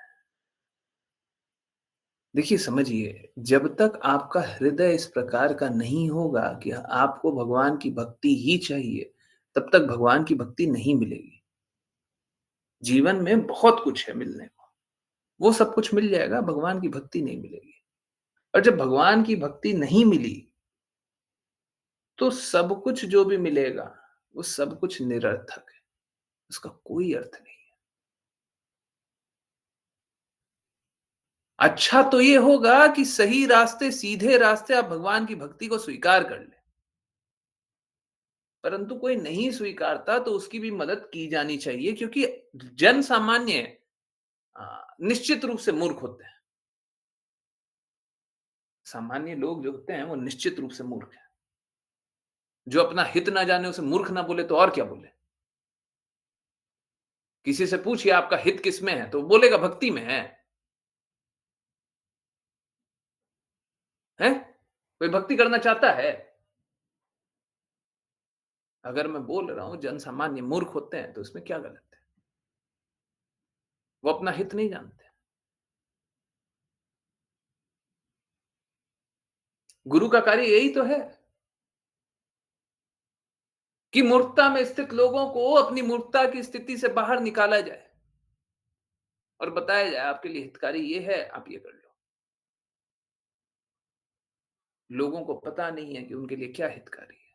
A: देखिए समझिए, जब तक आपका हृदय इस प्रकार का नहीं होगा कि आपको भगवान की भक्ति ही चाहिए, तब तक भगवान की भक्ति नहीं मिलेगी। जीवन में बहुत कुछ है मिलने को, वो सब कुछ मिल जाएगा, भगवान की भक्ति नहीं मिलेगी। और जब भगवान की भक्ति नहीं मिली, तो सब कुछ जो भी मिलेगा, वो सब कुछ निरर्थक है, उसका कोई अर्थ नहीं है। अच्छा तो ये होगा कि सही रास्ते, सीधे रास्ते आप भगवान की भक्ति को स्वीकार कर लें। परंतु कोई नहीं स्वीकारता तो उसकी भी मदद की जानी चाहिए, क्योंकि जन सामान्य निश्चित रूप से मूर्ख होते हैं। सामान्य लोग जो होते हैं वो निश्चित रूप से मूर्ख हैं। जो अपना हित ना जाने उसे मूर्ख ना बोले तो और क्या बोले? किसी से पूछिए आपका हित किसमें है, तो बोलेगा भक्ति में है। हैं? कोई भक्ति करना चाहता है? अगर मैं बोल रहा हूं जन सामान्य मूर्ख होते हैं तो इसमें क्या गलत है? वो अपना हित नहीं जानते। गुरु का कार्य यही तो है कि मूर्खता में स्थित लोगों को अपनी मूर्खता की स्थिति से बाहर निकाला जाए और बताया जाए आपके लिए हितकारी ये है, आप ये कर लो। लोगों को पता नहीं है कि उनके लिए क्या हितकारी है।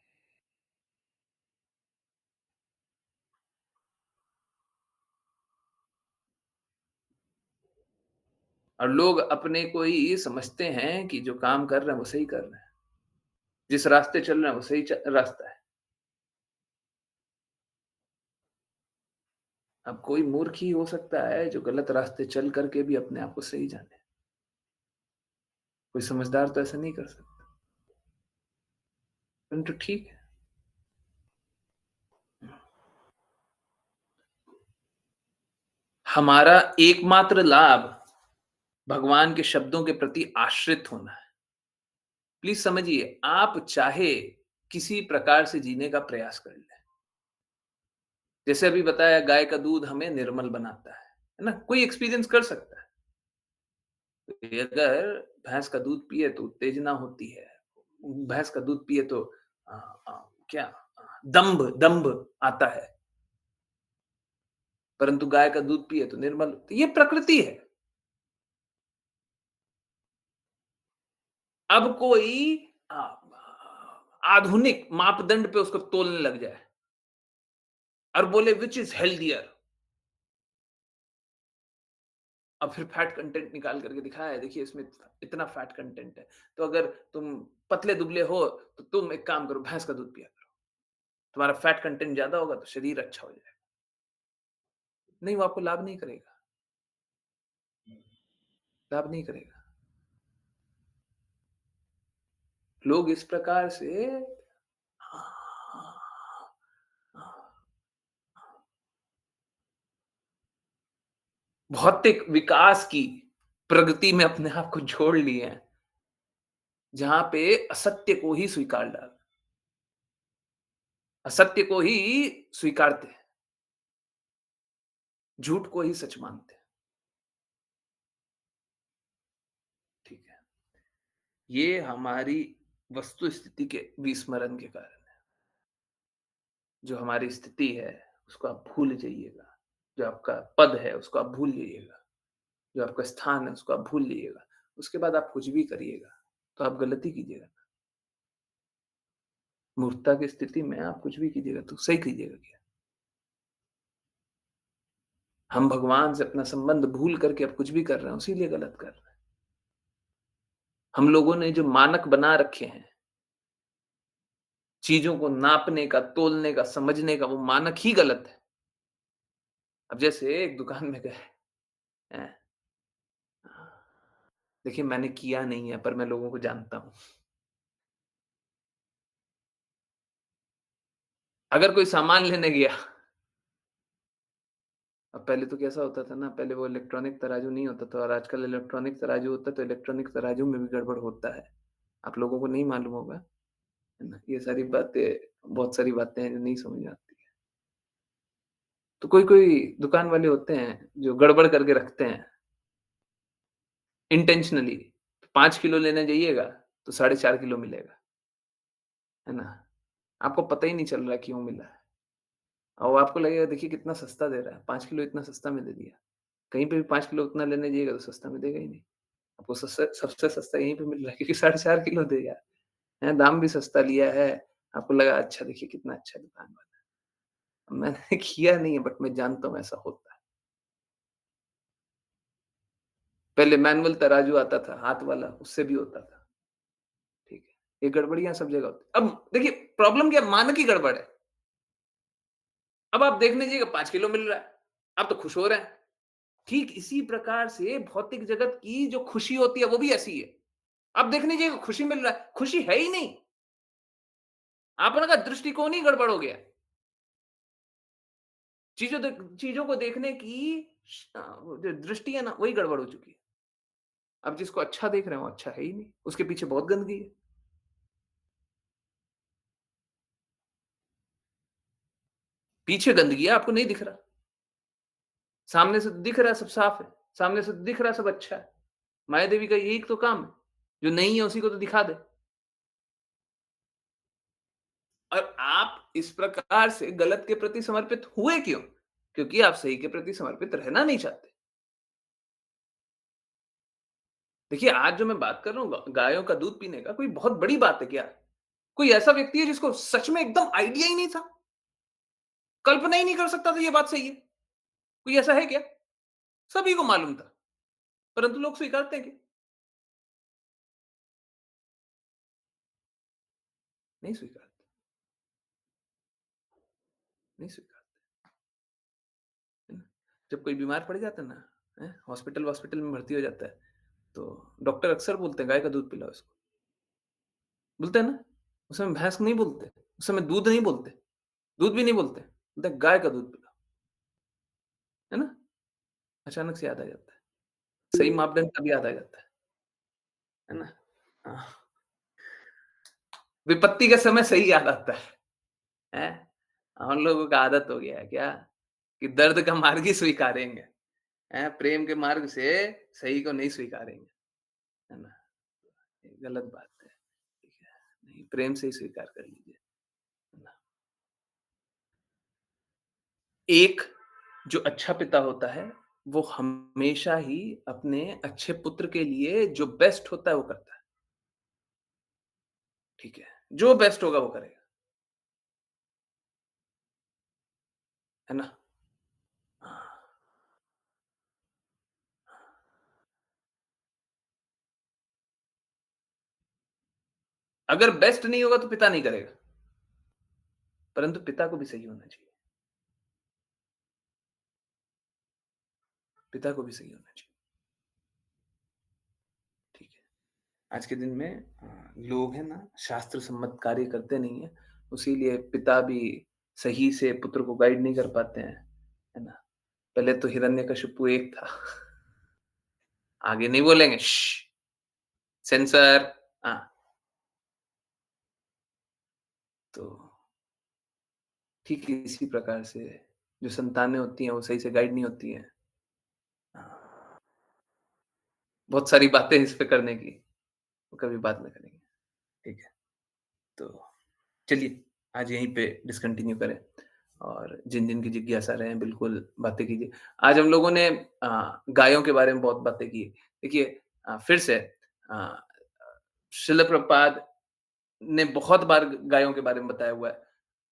A: और लोग अपने को ही समझते हैं कि जो काम कर रहे हैं वो सही कर रहे हैं। जिस रास्ते चल रहे हैं वो सही रास्ता है। अब कोई मूर्ख ही हो सकता है जो गलत रास्ते चल करके भी अपने आप को सही जाने। कोई समझदार तो ऐसा नहीं कर सकता। परंतु ठीक है। हमारा एकमात्र लाभ भगवान के शब्दों के प्रति आश्रित होना है। प्लीज समझिए, आप चाहे किसी प्रकार से जीने का प्रयास कर लें। जैसे अभी बताया, गाय का दूध हमें निर्मल बनाता है ना? कोई एक्सपीरियंस कर सकता है। अगर भैंस का दूध पिए तो उत्तेजना होती है। भैंस का दूध पिए तो अ, क्या दंभ दंभ आता है। परंतु गाय का दूध पिए तो निर्मल, तो ये प्रकृति है। अब कोई अ, आधुनिक मापदंड पे उसको तोलने लग जाए और बोले विच इज हेल्दियर, अब फिर फैट कंटेंट निकाल करके दिखाया है, देखिए इसमें इतना फैट कंटेंट है। तो अगर तुम पतले दुबले हो तो तुम एक काम करो, भैंस का दूध पिया करो। तुम्हारा फैट कंटेंट ज्यादा होगा तो शरीर अच्छा हो जाएगा। नहीं, वो आपको लाभ नहीं करेगा। लाभ नहीं करेगा। लोग इस प्रकार से भौतिक विकास की प्रगति में अपने आप को जोड़ लिए हैं, जहां पे असत्य को ही स्वीकार डाल, असत्य को ही स्वीकारते हैं, झूठ को ही सच मानते हैं। ठीक है, ये हमारी वस्तु स्थिति के विस्मरण के कारण है। जो हमारी स्थिति है, उसको आप भूल जाइएगा। जो आपका पद है, उसको आप भूल जाइएगा। जो आपका स्थान है, उसको आप भूल जाइएगा। उसके बाद आप कुछ भी करिएगा, तो आप गलती कीजिएगा। मूर्खता की स्थिति में आप कुछ भी कीजिएगा, तो सही कीजिएगा क्या? हम भगवान से अपना संबंध भूल करके अब कुछ भी कर रहे हैं, इसीलिए गलत कर रहे हैं। हम लोगों ने जो मानक बना रखे हैं, चीज़ों को नापने का, तोलने का, समझने का, वो मानक ही गलत है। अब जैसे एक दुकान में गए, हैं, देखिए मैंने किया नहीं है, पर मैं लोगों को जानता हूँ। अगर कोई सामान लेने गया, अब पहले तो कैसा होता था ना, पहले वो इलेक्ट्रॉनिक तराजू नहीं होता था और आजकल इलेक्ट्रॉनिक तराजू होता है, तो इलेक्ट्रॉनिक तराजू में भी गड़बड़ होता है। आप लोगों को नहीं मालूम होगा, है ना? ये सारी बातें, बहुत सारी बातें हैं जो नहीं समझ आती हैं। तो कोई-कोई दुकान वाले होते हैं, जो गड़बड़ करके रखते हैं, इंटेंशनली। 5 किलो लेने जाइएगा, तो 4.5 किलो मिलेगा, है ना? आपको पता ही नहीं चल रहा है क्यों मिला है और आपको लगेगा देखिए कितना सस्ता दे रहा है, 5 किलो इतना सस्ता में दे दिया। कहीं पे भी 5 किलो उतना लेने जाइएगा तो सस्ता में देगा ही नहीं। आपको सबसे सबसे सस्ता यहीं पे मिल रहा है क्योंकि 4.5 किलो देगा, हैं, दाम भी सस्ता लिया है। आपको लगा अच्छा देखिए कितना अच्छा दुकान वाला है। मैंने किया नहीं है बट मैं जानता हूँ ऐसा होता है। पहले मैनुअल तराजू आता था, हाथ वाला, उससे भी होता था, ठीक है। ये गड़बड़ियाँ सब जगह होती हैं। अब देखिए प्रॉब्लम क्या है? मानक ही गड़बड़ है। अब आप देख लीजिएगा 5 किलो मिल रहा है, आप तो खुश हो रहे हैं। ठीक इसी प्रकार से भौतिक जगत की जो खुशी होती है वो भी ऐसी है। आप देख लीजिएगा खुशी मिल रहा है, खुशी है ही नहीं। आपने का दृष्टिकोण ही गड़बड़ हो गया है। चीज़ों को देखने की वो जो दृष्टि है ना, वही गड़बड़ हो चुकी है। अब जिसको अच्छा देख रहे हैं, वो अच्छा है ही नहीं, उसके पीछे बहुत गंदगी है। पीछे गंदगी है, आपको नहीं दिख रहा। सामने से तो दिख रहा है सब साफ है, सामने से तो दिख रहा है सब अच्छा है। माया देवी का यही तो काम है, जो नहीं है उसी को तो दिखा दे। और आप इस प्रकार से गलत के प्रति समर्पित हुए क्यों? क्योंकि आप सही के प्रति समर्पित रहना नहीं चाहते। देखिए, आज जो मैं बात कर रहा हूँ गायों का दूध पीने का, कोई बहुत बड़ी बात है क्या? कोई ऐसा व्यक्ति है जिसको सच में एकदम आइडिया ही नहीं था? कल्पना ही नहीं कर सकता था ये बात सही है? कोई ऐसा है क्या? सभी को मालूम था, परंतु लोग स्वीकारते हैं क्या? नहीं स्वीकारते, नहीं स्वीकारते, है ना? जब कोई बीमार पड़ जाता है ना, हैं, हॉस्पिटल-वॉस्पिटल में भर्ती हो जाता है, तो डॉक्टर अक्सर बोलते हैं, गाय का दूध पिलाओ इसको। बोलते हैं ना? उस समय भैंस नहीं बोलते, उस समय दूध नहीं बोलते, दूध भी नहीं बोलते, बोलते हैं गाय का दूध पिलाओ, है ना? अचानक से याद आ जाता है। सही मापदंड तब याद आ जाता है ना? हाँ, विपत्ति के समय सही याद आता है, हैं? हम लोगों का आदत हो गया है क्या कि दर्द का मार्ग ही स्वीकारेंगे, हैं? प्रेम के मार्ग से सही को नहीं स्वीकारेंगे, है ना? ये गलत बात है, ठीक है? नहीं, प्रेम से ही स्वीकार कर लीजिए, है ना? एक जो अच्छा पिता होता है, वो हमेशा ही अपने अच्छे पुत्र के लिए जो बेस्ट होता है वो करता है, ठीक है? जो बेस्ट होगा वो करेगा, है ना? हाँ, अगर बेस्ट नहीं होगा तो पिता नहीं करेगा, परंतु पिता को भी सही होना चाहिए, पिता को भी सही होना चाहिए, ठीक है? आज के दिन में लोग हैं ना शास्त्र सम्मत कार्य करते नहीं हैं, इसीलिए पिता भी सही से पुत्र को गाइड नहीं कर पाते हैं, है ना? पहले तो हिरण्यकशिपु एक था, आगे नहीं बोलेंगे सेंसर हाँ, तो ठीक इसी प्रकार से जो संतानें होती हैं वो सही से गाइड नहीं होती हैं। हाँ, बहुत सारी बातें इस पे करने की, वो कभी बात में करेंगे, ठीक है? तो चलिए आज यहीं पे डिसकंटिन्यू करें और जिन-जिन की जिज्ञासा रहे बिल्कुल बातें कीजिए। आज हम लोगों ने गायों के बारे में बहुत बातें की। देखिए फिर से अ, शिल प्रभुपाद ने बहुत बार गायों के बारे में बताया हुआ है।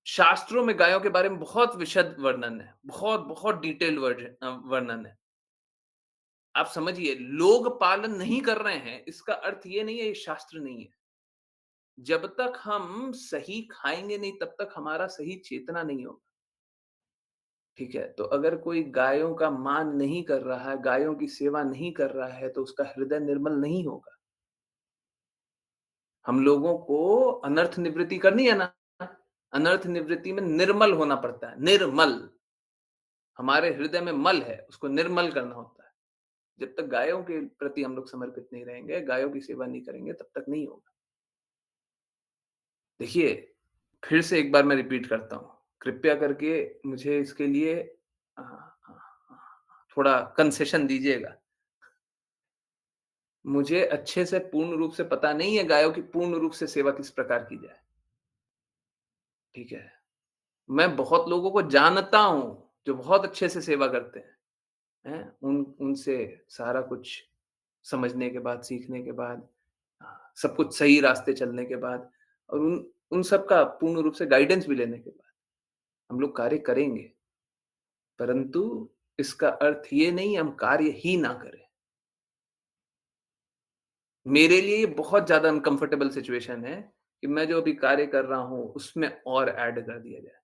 A: शास्त्रों में गायों के बारे में बहुत विशद वर्णन है, बहुत डिटेल्ड वर्णन है। आप समझिए लोग पालन नहीं कर रहे हैं, इसका अर्थ ये नहीं है ये शास्त्र नहीं है। जब तक हम सही खाएँगे नहीं तब तक हमारा सही चेतना नहीं होगा। ठीक है? तो अगर कोई गायों का मान नहीं कर रहा है, गायों की सेवा नहीं कर रहा है तो उसका हृदय निर्मल नहीं होगा। हम लोगों को अनर्थ निवृत्ति करनी है ना, अनर्थ निवृत्ति में निर्मल होना पड़ता है, निर्मल। हमारे हृदय में मल है, उसको निर्मल करना होता है। जब तक गायों के प्रति हम लोग समर्पित नहीं रहेंगे, गायों की सेवा नहीं करेंगे, तब तक नहीं होगा। देखिए, फिर से एक बार मैं रिपीट करता हूँ, कृपया करके मुझे इसके लिए अ अ थोड़ा कंसेशन दीजिएगा। मुझे अच्छे से पूर्ण रूप से पता नहीं है गायों की पूर्ण रूप से सेवा किस प्रकार की जाए, ठीक है? मैं बहुत लोगों को जानता हूँ, जो बहुत अच्छे से सेवा करते हैं? उनसे सारा कुछ समझने के बाद, सीखने के बाद, सब कुछ सही रास्ते चलने के बाद और उन उन सब का पूर्ण रूप से गाइडेंस भी लेने के बाद, हम लोग कार्य करेंगे। परंतु इसका अर्थ ये नहीं हम कार्य ही ना करें। मेरे लिए ये बहुत ज़्यादा अनकम्फर्टेबल सिचुएशन है कि मैं जो अभी कार्य कर रहा हूँ, उसमें और ऐड कर दिया जाए।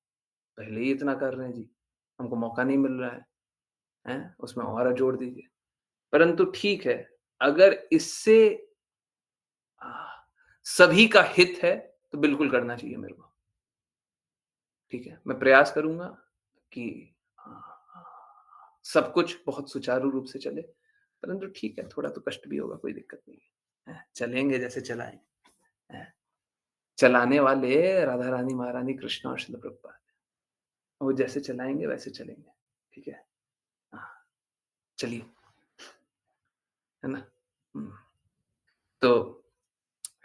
A: पहले ही इतना कर रहे हैं जी, हमको मौका नहीं मिल रहा है, हैं? उसमें और जोड़ दीजिए। परंतु ठीक है, अगर इससे अ, सभी का हित है, तो बिल्कुल करना चाहिए मेरे को। ठीक है? मैं प्रयास करूँगा कि अ, सब कुछ बहुत सुचारू रूप से चले, परंतु ठीक है, थोड़ा तो कष्ट भी होगा, कोई दिक्कत नहीं है। चलेंगे जैसे चलाएँगे। हैं? चलाने वाले राधा रानी, महारानी, कृष्ण और शिल प्रभुपाद। वो जैसे चलाएँगे वैसे चलेंगे। ठीक है? हाँ, चलिए, है ना? हुँ, तो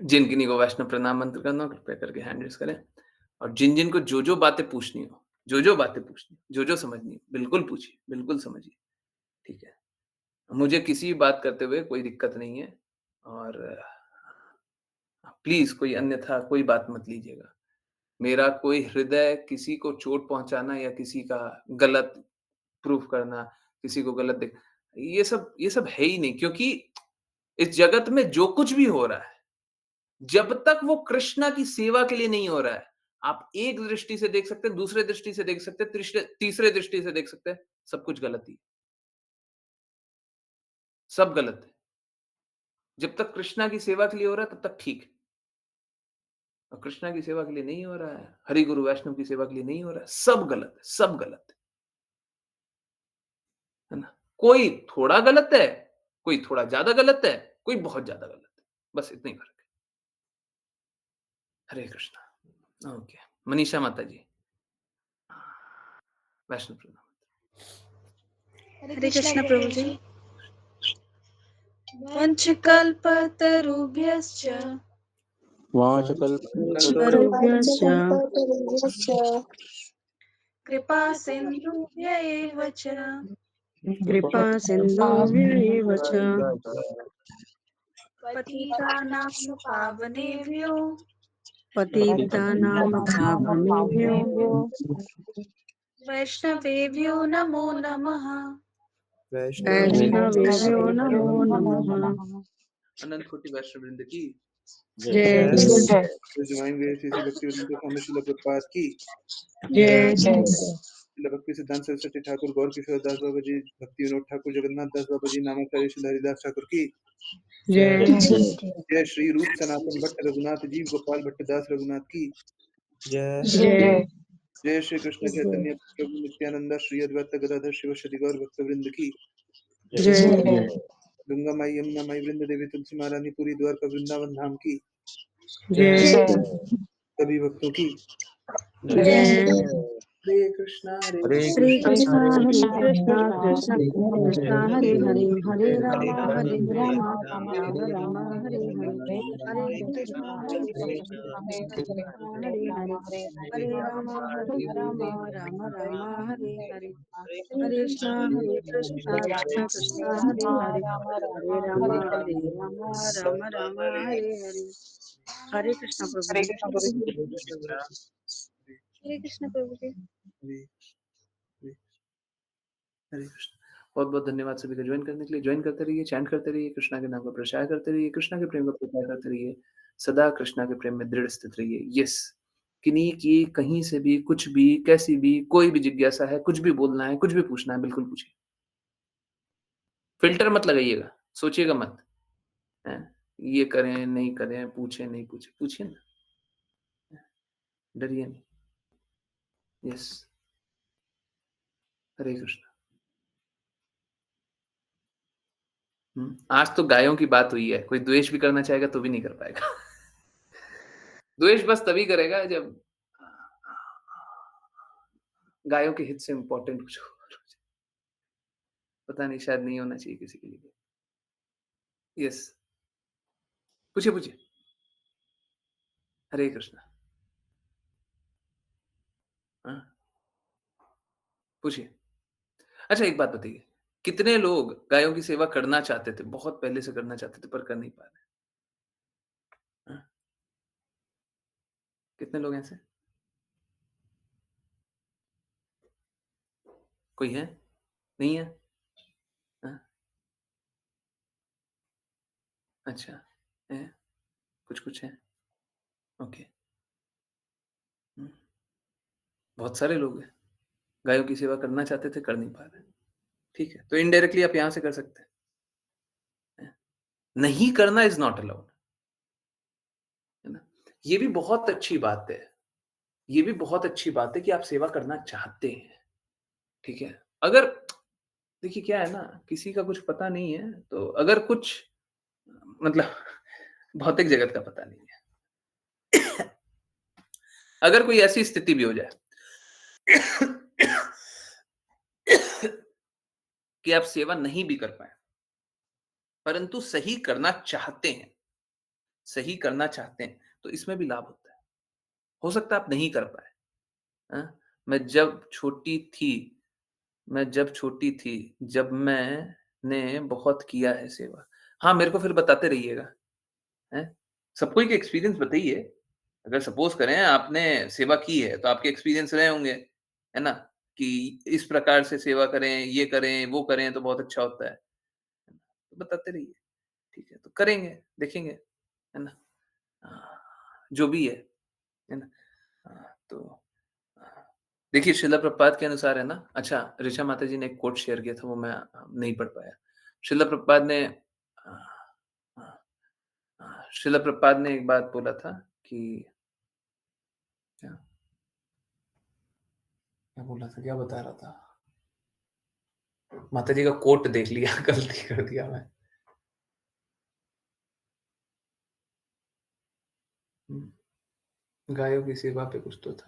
A: जिन-किन्हीं को वैष्णव प्रणाम मंत्र करना हो, कृपया करके हैंड रेज़ करें और जिन-जिन को जो-जो बातें पूछनी हो, जो-जो बातें पूछनी हो, जो-जो समझनी हो, बिल्कुल पूछिए, बिल्कुल समझिए। ठीक है? मुझे किसी भी बात करते हुए कोई दिक्कत नहीं है और प्लीज़ कोई अन्यथा कोई बात मत लीजिएगा। मेरा कोई हृदय किसी को चोट पहुँचाना या किसी का गलत प्रूफ करना, किसी को गलत दिख ये सब है ही नहीं क्योंकि इस जगत में जो कुछ भी हो रहा है, जब तक वो कृष्णा की सेवा के लिए नहीं हो रहा है, आप एक दृष्टि से देख सकते हैं, दूसरे दृष्टि से देख सकते हैं, तीसरे दृष्टि से देख सकते हैं, सब कुछ गलत ही है। सब गलत है। जब तक कृष्णा की सेवा के लिए हो रहा है, तब तक ठीक है। और कृष्णा की सेवा के लिए नहीं हो रहा है, हरि गुरु वैष्णव की सेवा के लिए नहीं हो रहा है, सब गलत है, सब गलत है ना? कोई थोड़ा गलत है, कोई थोड़ा ज़्यादा गलत है, कोई बहुत ज़्यादा गलत है। बस इतना ही फ़र्क है। हरे कृष्णा। ओके। मनीषा माता जी। वैष्णव प्रणाम।
D: हरे कृष्ण प्रभु जी। वंशकल्पतरुभ्यश्च कृपा सिन्धुभ्य एव च पतितानां पावनेभ्यो वैष्णवेभ्यो नमो नमः।
A: अनंत कोटि वैष्णव वृंद की
E: डिवाइन ग्रेस श्री भक्ति वृंद स्वामी श्रील प्रभुपाद की श्रील भक्ति सिद्धांत सरस्वती ठाकुर गौर किशोर दास बाबा जी, भक्ति विनोद ठाकुर, जगन्नाथ दास बाबा जी, नामाचार्य श्री हरिदास ठाकुर की जय। श्री रूप सनातन भट्ट रघुनाथ जी, गोपाल भट्ट दास रघुनाथ की जय। श्री कृष्ण चैतन्य प्रभु नित्यानंदा, श्री अद्वैत गदाधर शिव गौर भक्त वृंद की गंगा माई, यमुना माई, वृंद देवी, तुलसी महारानी, पूरी द्वारका वृंदावन धाम की सभी भक्तों की
A: हरे कृष्णा हरे
C: हरे
D: श्री
C: कृष्णा
D: कृष्णा
C: हरे
D: हरे
C: कृष्णा
D: कृष्णा कृष्ण कृष्ण हरे हरे हरे रामा हरे रामा राम राम हरे हरे हरे कृष्णा हरे कृष्णा कृष्ण कृष्ण हरे हरे हरे रामा राम राम हरे हरे हरे कृष्णा कृष्ण कृष्ण हरे हरे हरे रामा राम राम हरे हरे हरे कृष्णा प्रभु जी। हरे कृष्णा प्रभु जी।
E: हरे हरे
A: हरे कृष्ण। बहुत बहुत धन्यवाद सभी का ज्वाइन करने के लिए। ज्वाइन करते रहिए, चैंट करते रहिए, कृष्णा के नाम का प्रचार करते रहिए, कृष्णा के प्रेम का प्रचार करते रहिए, सदा कृष्णा के प्रेम में दृढ़ स्थित रहिए। यस, किन्हीं की कहीं से भी कुछ भी कैसी भी कोई भी जिज्ञासा है, कुछ भी बोलना है, कुछ भी पूछना है, बिल्कुल पूछिए। फिल्टर मत लगाइएगा, सोचिएगा मत। हैं? ये करें नहीं करें, पूछे नहीं पूछे, पूछिए ना, डरिए नहीं। यस, हरे कृष्ण। आज तो गायों की बात हुई है, कोई द्वेष भी करना चाहेगा तो भी नहीं कर पाएगा। द्वेष बस तभी करेगा जब गायों के हित से इम्पोर्टेंट कुछ हो। पता नहीं, शायद नहीं होना चाहिए किसी के लिए। यस, पूछिए पूछिए। हरे कृष्णा। हाँ, पूछिए। अच्छा एक बात बताइए, कितने लोग गायों की सेवा करना चाहते थे, बहुत पहले से करना चाहते थे पर कर नहीं पा रहे? हाँ, कितने लोग हैं ऐसे? कोई है? नहीं है? हाँ, अच्छा, है? कुछ-कुछ है? ओके। हुँ, बहुत सारे लोग हैं, गायों की सेवा करना चाहते थे, कर नहीं पा रहे। ठीक है, तो इनडायरेक्टली आप यहाँ से कर सकते हैं। नहीं करना इज़ नॉट अलाउड, है ना? ये भी बहुत अच्छी बात है। ये भी बहुत अच्छी बात है कि आप सेवा करना चाहते हैं, ठीक है? अगर देखिए क्या है ना, किसी का कुछ पता नहीं है, तो अगर कुछ मतलब भौतिक जगत का पता नहीं है। अगर कोई ऐसी स्थिति भी हो जाए कि आप सेवा नहीं भी कर पाएँ, परंतु सही करना चाहते हैं, सही करना चाहते हैं, तो इसमें भी लाभ होता है। हो सकता है आप नहीं कर पाएँ, हाँ? मैं जब छोटी थी, जब मैंने बहुत किया है सेवा। हाँ, मेरे को फिर बताते रहिएगा, हैं? सबको एक एक्सपीरियंस बताइए। अगर सपोज़ करें आपने सेवा की है, तो आपके एक्सपीरियंस रहे होंगे, है ना? कि इस प्रकार से सेवा करें, ये करें, वो करें तो बहुत अच्छा होता है। तो बताते रहिए, ठीक है? तो करेंगे, देखेंगे, है ना? जो भी है ना? तो देखिए श्रील प्रभुपाद के अनुसार है ना, अच्छा ऋचा माताजी ने एक कोट शेयर किया था, वो मैं नहीं पढ़ पाया। श्रील प्रभुपाद ने श्रील प्रभुपाद ने एक बात बोला था कि क्या क्या बोला था, क्या बता रहा था? माताजी का कोट देख लिया, गलती कर दिया मैं। गायों की सेवा पे कुछ तो था।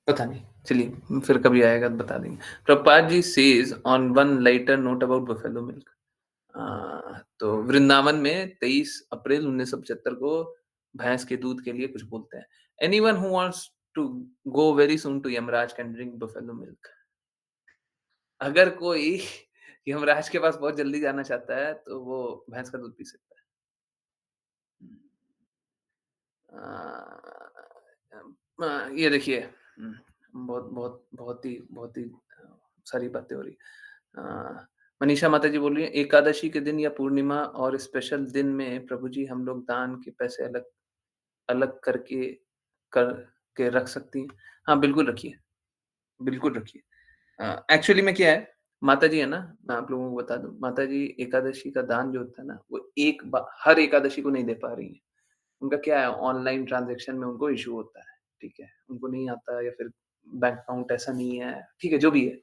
A: पता नहीं, चलिए फिर कभी आएगा तो बता देंगे। Prabhupada ji says on one lighter note about buffalo milk. तो वृंदावन में 23 अप्रैल 1975 को भैंस के दूध के लिए कुछ बोलते हैं। Anyone who wants to go very soon to Yamraj can drink buffalo milk. अगर कोई यमराज के पास बहुत जल्दी जाना चाहता है, तो वो भैंस का दूध पी सकता है। ये देखिए बहुत ही सारी बातें हो रही। मनीषा माताजी बोल रही हैं, एकादशी के दिन या पूर्णिमा और स्पेशल दिन में प्रभु जी हम लोग दान के पैसे अलग अलग करके रख सकती हैं। हाँ, बिल्कुल रखिए, बिल्कुल रखिए। एक्चुअली में क्या है, माताजी है ना, मैं आप लोगों को बता दूँ, माताजी एकादशी का दान जो होता है ना, वो हर एकादशी को नहीं दे पा रही हैं। उनका क्या है, ऑनलाइन ट्रांज़ैक्शन में उनको इश्यू होता है, ठीक है? उनको नहीं आता या फिर बैंक अकाउंट ऐसा नहीं है, ठीक है, जो भी है।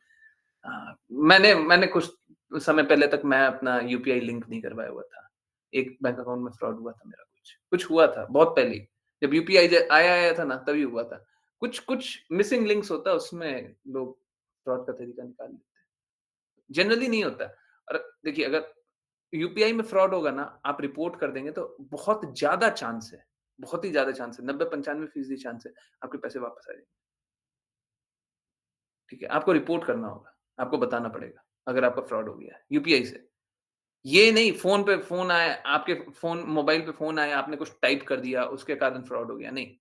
A: मैंने मैंने कुछ समय पहले तक मैं अपना यूपीआई लिंक नहीं करवाया हुआ था। एक बैंक अकाउंट में फ्रॉड हुआ था मेरा कुछ हुआ था, बहुत पहले ही। जब यूपीआई आया था ना तभी हुआ था। कुछ मिसिंग लिंक्स होता है उसमें लोग फ्रॉड का तरीका निकाल लेते हैं। जनरली नहीं होता है। और देखिए अगर यूपीआई में फ्रॉड होगा ना, आप रिपोर्ट कर देंगे तो बहुत ज़्यादा चांस है, बहुत ही ज़्यादा चांस है, 90-95% चांस है आपके पैसे वापस आ जाएँगे। ठीक है? आपको रिपोर्ट करना होगा, आपको बताना पड़ेगा, अगर आपका फ्रॉड हो गया है यूपीआई से। ये नहीं फ़ोन पे फ़ोन आया, आपके फ़ोन मोबाइल पे फ़ोन आया, आपने कुछ टाइप कर दिया, उसके कारण फ्रॉड हो गया, नहीं।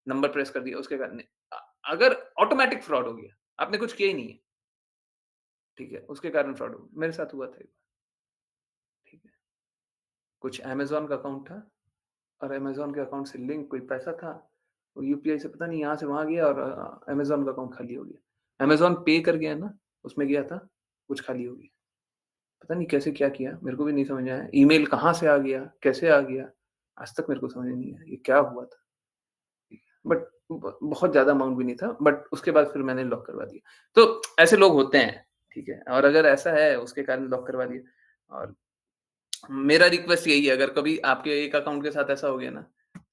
A: नंबर प्रेस कर दिया, उसके कारण नहीं। अगर ऑटोमैटिक फ्रॉड हो गया, आपने कुछ किया ही नहीं है, ठीक है? उसके कारण फ्रॉड हो गया। मेरे साथ हुआ था एक बार, ठीक है? कुछ अमेज़न का अकाउंट था और अमेज़न के अकाउंट से लिंक कोई पैसा था, वो यूपीआई से पता नहीं यहाँ से वहाँ गया और अमेज़न का अकाउंट खाली हो गया। अमेज़न पे कर गया ना, उसमें गया था, कुछ खाली हो गया। पता नहीं कैसे क्या किया, मेरे को भी नहीं समझ में आया। ईमेल कहाँ से आ गया, कैसे आ गया, आज तक मेरे को समझ में नहीं आया, ये क्या हुआ था? बट बहुत ज़्यादा अमाउंट भी नहीं था, बट उसके बाद फिर मैंने लॉक करवा दिया। तो ऐसे लोग होते हैं, ठीक है? और अगर ऐसा है उसके कारण लॉक करवा दिया। और मेरा रिक्वेस्ट यही है, अगर कभी आपके एक अकाउंट के साथ ऐसा हो गया ना,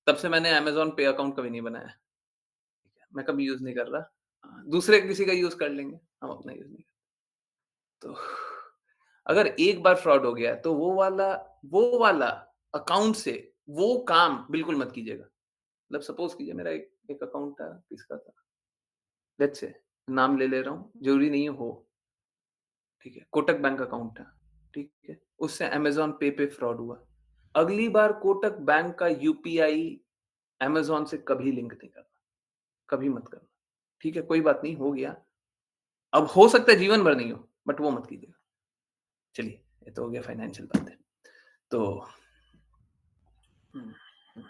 A: तब से मैंने अमेज़न पे अकाउंट कभी नहीं बनाया। ठीक है? मैं कभी यूज़ नहीं कर रहा। दूसरे किसी का यूज़ कर लेंगे, हम अपना यूज़ नहीं। तो अगर एक बार फ्रॉड हो गया तो वो वाला अकाउंट से वो काम बिल्कुल मत कीजिएगा। मतलब सपोज़ कीजिए मेरा एक एक अकाउंट था, किसका था? लेट्स से नाम ले रहा हूँ, ज़रूरी नहीं हो, ठीक है? कोटक बैंक अकाउंट था, ठीक है? उससे अमेज़न पे पे फ्रॉड हुआ। अगली बार कोटक बैंक का यूपीआई अमेज़न से कभी लिंक नहीं करना, कभी मत करना, ठीक है? कोई बात नहीं, हो गया। अब हो सकता है जीवन भर नहीं हो, बट वो मत कीजिएगा। चलिए, ये तो हो गया फाइनेंशियल बातें। तो हुँ, हुँ।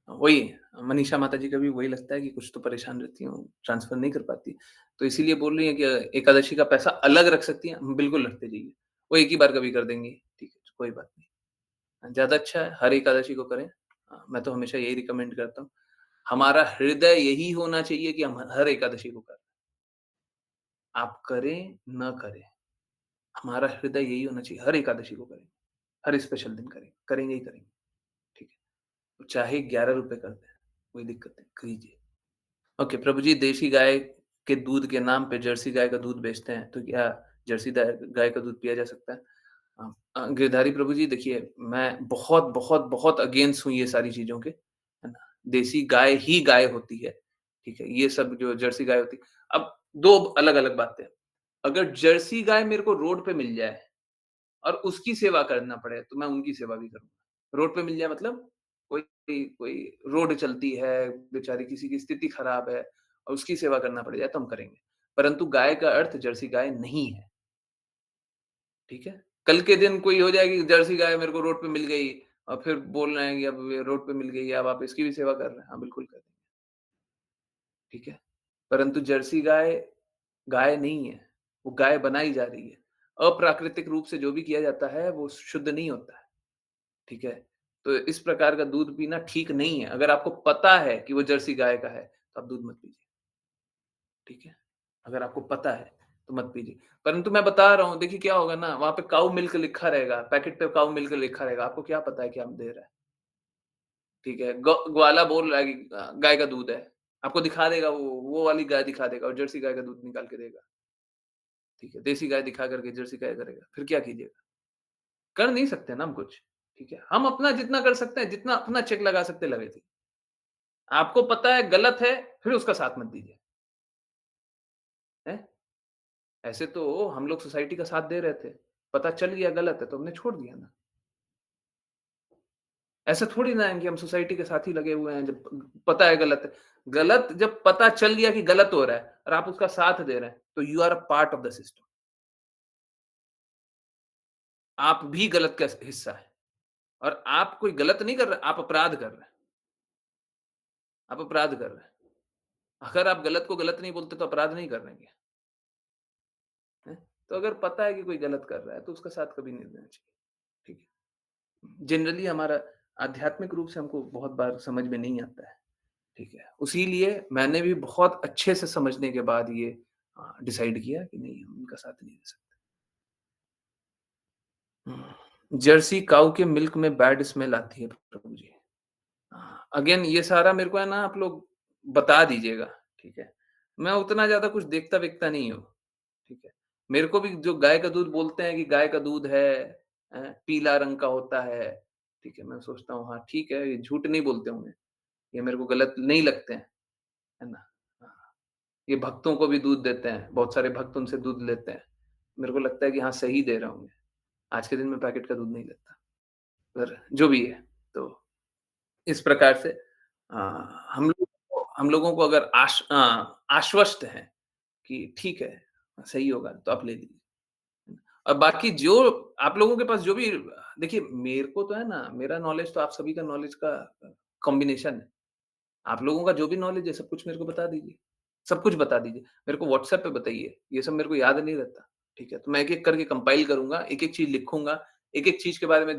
A: वही मनीषा माताजी का भी वही लगता है कि कुछ तो परेशान रहती हैं, ट्रांसफ़र नहीं कर पाती। तो इसीलिए बोल रही हैं कि एकादशी का पैसा अलग रख सकती हैं, बिल्कुल रखते जाइए। वो एक ही बार कभी कर देंगी, ठीक है, कोई बात नहीं। ज़्यादा अच्छा है हर एकादशी को करें। मैं तो हमेशा यही रिकमेंड करता हूँ। हमारा हृदय यही होना चाहिए कि हम हर एकादशी को करें। आप करें, ना करें, हमारा हृदय यही होना चाहिए, हर एकादशी को करें, हर स्पेशल दिन करें, करेंगे ही करेंगे, ठीक है। तो चाहे ₹11 कर दें, कोई दिक्कत नहीं, कीजिए। ओके, प्रभु जी देशी गाय के दूध के नाम पे जर्सी गाय का दूध बेचते हैं, तो क्या जर्सी गाय का दूध पिया जा सकता है? गिरधारी प्रभु जी देखिए, मैं बहुत, बहुत, बहुत अगेंस्ट हूँ ये सारी चीज़ों के, है ना? देसी गाय ही गाय होती है, ठीक है? ये सब जो जर्सी गाय होती है, अब 2 अलग-अलग बातें हैं। अगर जर्सी गाय मेरे को रोड पे मिल जाए और उसकी सेवा करना पड़े, तो मैं उनकी सेवा भी करूँगा। रोड पे मिल जाए मतलब कोई कोई रोड चलती है, बेचारी किसी की स्थिति खराब है और उसकी सेवा करना पड़ जाए तो हम करेंगे। परंतु गाय का अर्थ जर्सी गाय नहीं है, ठीक है? कल के दिन कोई हो जाएगी जर्सी गाय मेरे को रोड पे मिल गई और फिर बोल रहे हैं कि अब ये रोड पे मिल गई है, अब आप इसकी भी सेवा कर रहे हैं। हाँ, बिल्कुल करेंगे, ठीक है? परंतु जर्सी गाय, गाय नहीं है, वो गाय बनाई जा रही है। अप्राकृतिक रूप से जो भी किया जाता है, वो शुद्ध नहीं होता है। ठीक है? तो इस प्रकार का दूध पीना ठीक नहीं है। अगर आपको पता है कि वो जर्सी गाय का है, तो आप दूध मत पीजिए, ठीक है? अगर आपको पता है, तो मत पीजिए। परंतु मैं बता रहा हूँ, देखिए क्या होगा ना, वहाँ पे काऊ मिल्क लिखा रहेगा, पैकेट पे काऊ मिल्क लिखा रहेगा, आपको क्या पता है क्या दे रहा है, ठीक है? ग्वाला बोल रहा है कि गाय का दूध है, आपको दिखा देगा वो वाली गाय दिखा देगा और जर्सी गाय का दूध निकाल के देगा, ठीक है? देसी गाय दिखा कर के जर्सी गाय करेगा, फिर क्या कीजिएगा? कर नहीं सकते ना हम कुछ, ठीक है? हम अपना जितना कर सकते हैं, जितना अपना चेक लगा सकते हैं, लगा दीजिए। आपको पता है गलत है, फिर उसका साथ मत दीजिए, हैं? ऐसे तो हम लोग सोसाइटी का साथ दे रहे थे, पता चल गया गलत है तो हमने छोड़ दिया ना। ऐसा थोड़ी ना है कि हम सोसाइटी के साथ ही लगे हुए हैं जब पता है गलत है। गलत जब पता चल गया कि गलत हो रहा है और आप उसका साथ दे रहे हैं, तो you are a part of the system. आप भी गलत का हिस्सा है और आप कोई गलत नहीं कर रहे, आप अपराध कर रहे हैं। आप अपराध कर रहे हैं। अगर आप गलत को गलत नहीं बोलते तो अपराध नहीं कर रहे हैं। हैं? तो अगर पता है कि कोई गलत कर रहा है तो उसका साथ कभी नहीं देना चाहिए, ठीक है? जनरली हमारा आध्यात्मिक रूप से हमको बहुत बार समझ में नहीं आता है, ठीक है? उसीलिए मैंने भी बहुत अच्छे से समझने के बाद ये डिसाइड किया कि नहीं हम इनका साथ नहीं दे सकते। जर्सी काऊ के मिल्क में बैड स्मेल आती है प्रभु जी। अगेन ये सारा मेरे को है ना आप लोग बता दीजिएगा, ठीक है? मैं उतना ज़्यादा कुछ देखता-वेखता नहीं हूँ, ठीक है? मेरे को भी जो गाय का दूध बोलते हैं कि गाय का दूध है, पीला रंग का होता है, ठीक है? मैं सोचता हूँ हाँ, ठीक है, ये झूठ नहीं बोलते होंगे, ये मेरे को गलत नहीं लगते हैं, है ना? हाँ, ये भक्तों को भी दूध देते हैं, बहुत सारे भक्त उनसे दूध लेते हैं। मेरे को लगता है कि हाँ, सही दे रहे होंगे। आज के दिन में पैकेट का दूध नहीं लेता, पर जो भी है, तो इस प्रकार से अ, हम लोगों को अगर आश्वस्त हैं कि ठीक है, सही होगा तो आप ले लीजिए। और बाकी जो आप लोगों के पास जो भी देखिए मेरे को तो है ना, मेरा नॉलेज तो आप सभी का नॉलेज का कॉम्बिनेशन है। आप लोगों का जो भी नॉलेज है सब कुछ मेरे को बता दीजिए। सब कुछ बता दीजिए। मेरे को व्हाट्सएप पे बताइए, ये सब मेरे को याद नहीं रहता, ठीक है? तो मैं एक-एक करके कंपाइल करूँगा, एक-एक चीज़ लिखूँगा, एक-एक चीज़ के बारे में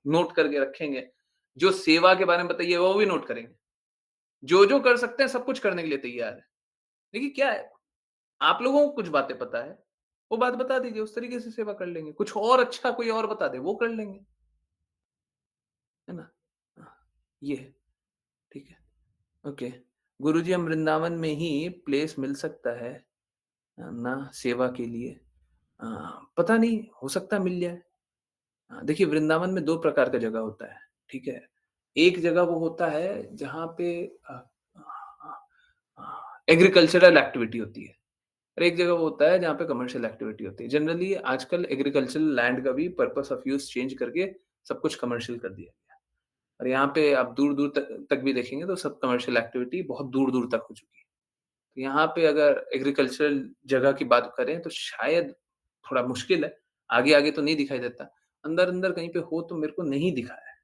A: नोट करके रखेंगे। जो सेवा के बारे में बताइए वो भी नोट करेंगे। जो-जो कर सकते हैं सब कुछ करने के लिए तैयार है। देखिए क्या है, आप लोगों को कुछ बातें पता है, वो बात बता दीजिए, उस तरीके से सेवा कर लेंगे। कुछ और अच्छा कोई और बता दे, वो कर लेंगे, है ना? हाँ, ये है, ठीक है, ओके। गुरुजी हम वृंदावन में ही प्लेस मिल सकता है ना सेवा के लिए? अ, पता नहीं, हो सकता है मिल जाए। देखिए वृंदावन में 2 प्रकार का जगह होता है, ठीक है? एक जगह वो होता है जहाँ पे अ एग्रीकल्चरल एक्टिविटी होती है और एक जगह वो होता है जहाँ पे कमर्शियल एक्टिविटी होती है। जनरली आजकल एग्रीकल्चरल लैंड का भी पर्पस ऑफ यूज़ चेंज करके सब कुछ कमर्शियल कर दिया गया है और यहाँ पे आप दूर-दूर तक भी देखेंगे तो सब कमर्शियल एक्टिविटी बहुत दूर-दूर तक हो चुकी है। तो यहाँ पे अगर एग्रीकल्चरल जगह की बात करें तो शायद थोड़ा मुश्किल है। आगे-आगे तो नहीं दिखाई देता। अंदर-अंदर कहीं पे हो तो मेरे को नहीं दिखा है।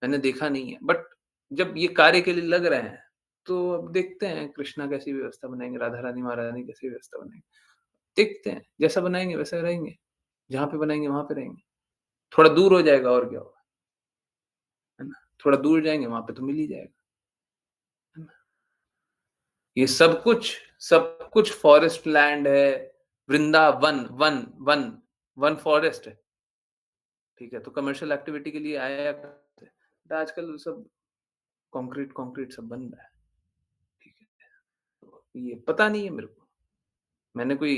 A: मैंने देखा नहीं है। बट जब ये कार्य के लिए लग रहे हैं, तो अब देखते हैं कृष्णा कैसी व्यवस्था बनाएँगे, राधा रानी महारानी कैसी व्यवस्था बनाएँगे। देखते हैं, जैसा बनाएँगे वैसा रहेंगे। जहाँ पे बनाएँगे वहाँ पे रहेंगे। थोड़ा दूर हो जाएगा और क्या होगा, है ना? थोड़ा दूर जाएँगे वहाँ पे तो मिल ही जाएगा, है ना? ये सब कुछ फॉरेस्ट लैंड है, Vrindavan one one one forest है, ठीक है? तो कमर्शियल एक्टिविटी के लिए आया करते हैं। बट आजकल सब कंक्रीट सब बन रहा है, ठीक है? तो ये पता नहीं है मेरे को। मैंने कोई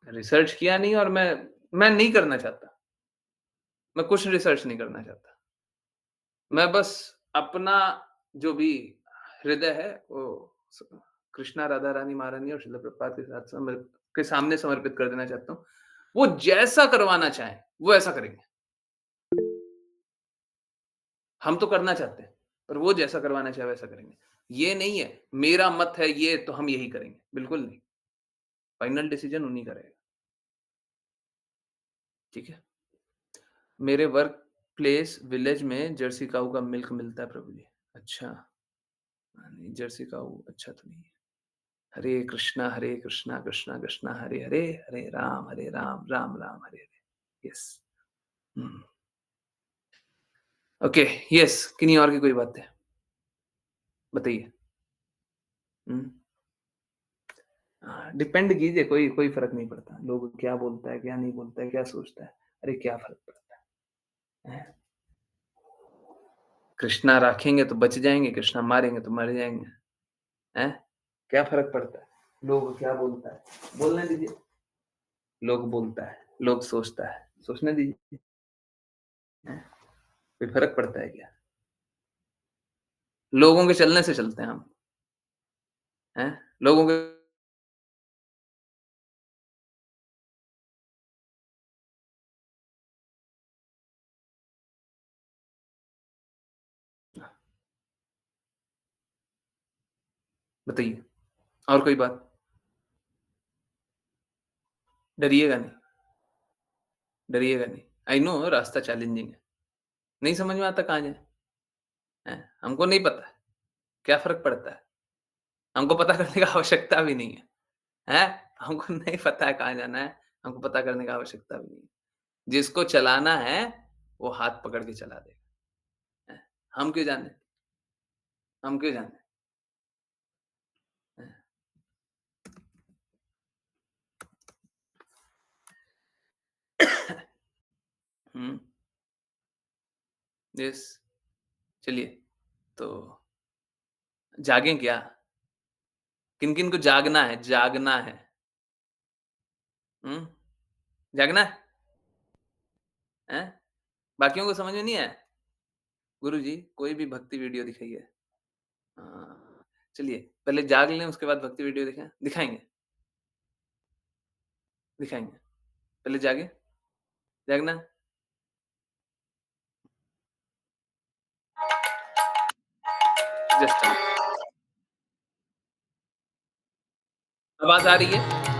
A: रिसर्च किया नहीं और मैं नहीं करना चाहता। मैं कुछ रिसर्च नहीं करना चाहता। मैं बस अपना जो भी हृदय है वो स कृष्णा, राधा रानी, महारानी और शिल प्रभुपाद के साथ के सामने समर्पित कर देना चाहता हूँ। वो जैसा करवाना चाहें, वो ऐसा करेंगे। हम तो करना चाहते हैं, पर वो जैसा करवाना चाहे वैसा करेंगे। ये नहीं है, मेरा मत है ये तो हम यही करेंगे, बिल्कुल नहीं। फाइनल डिसीजन उन्हीं का रहेगा, ठीक है? मेरे वर्क प्लेस विलेज में जर्सी काऊ का मिल्क मिलता है प्रभु जी। अच्छा, नहीं जर्सी काऊ अच्छा तो नहीं है। हरे कृष्णा, कृष्णा कृष्णा हरे हरे, हरे राम, राम राम हरे हरे। यस। हुँ। ओके, यस, किन्हीं और की कोई बात है? बताइए। हुँ। डिपेंड कीजिए कोई कोई फ़र्क नहीं पड़ता। लोग क्या बोलता है, क्या नहीं बोलता है, क्या सोचता है। अरे क्या फ़र्क पड़ता है, हैं? कृष्णा रखेंगे तो बच जाएँगे, कृष्णा मारेंगे तो मर जाएँगे, हैं? क्या फ़र्क पड़ता है? लोग क्या बोलता है? बोलने दीजिए। लोग बोलता है, लोग सोचता है, सोचने दीजिए, हैं? कोई फ़र्क पड़ता है क्या? लोगों के चलने से चलते हैं हम, हैं? लोगों के बताइए, और कोई बात? डरिएगा नहीं, डरिएगा नहीं। आई नो रास्ता चैलेंजिंग है। नहीं समझ में आता कहाँ जाएँ, हैं? हमको नहीं पता है, क्या फ़र्क पड़ता है? हमको पता करने की आवश्यकता भी नहीं है, हैं? हमको नहीं पता है कहाँ जाना है, हमको पता करने की आवश्यकता भी नहीं है। जिसको चलाना है, वो हाथ पकड़ के चला देगा, हैं? हम क्यों जाने? हम क्यों जाने? हैं? हुँ, यस, चलिए। तो जागें क्या? किन-किन को जागना है? जागना है। हुँ? जागना है? हैं? बाकियों को समझ में नहीं आया? गुरुजी, कोई भी भक्ति वीडियो दिखाइए। हाँ, चलिए पहले जाग लें उसके बाद भक्ति वीडियो दिखाएँ? दिखाएँगे, दिखाएँगे। पहले जागें, जागना है? जस्ट आवाज़ आ रही है?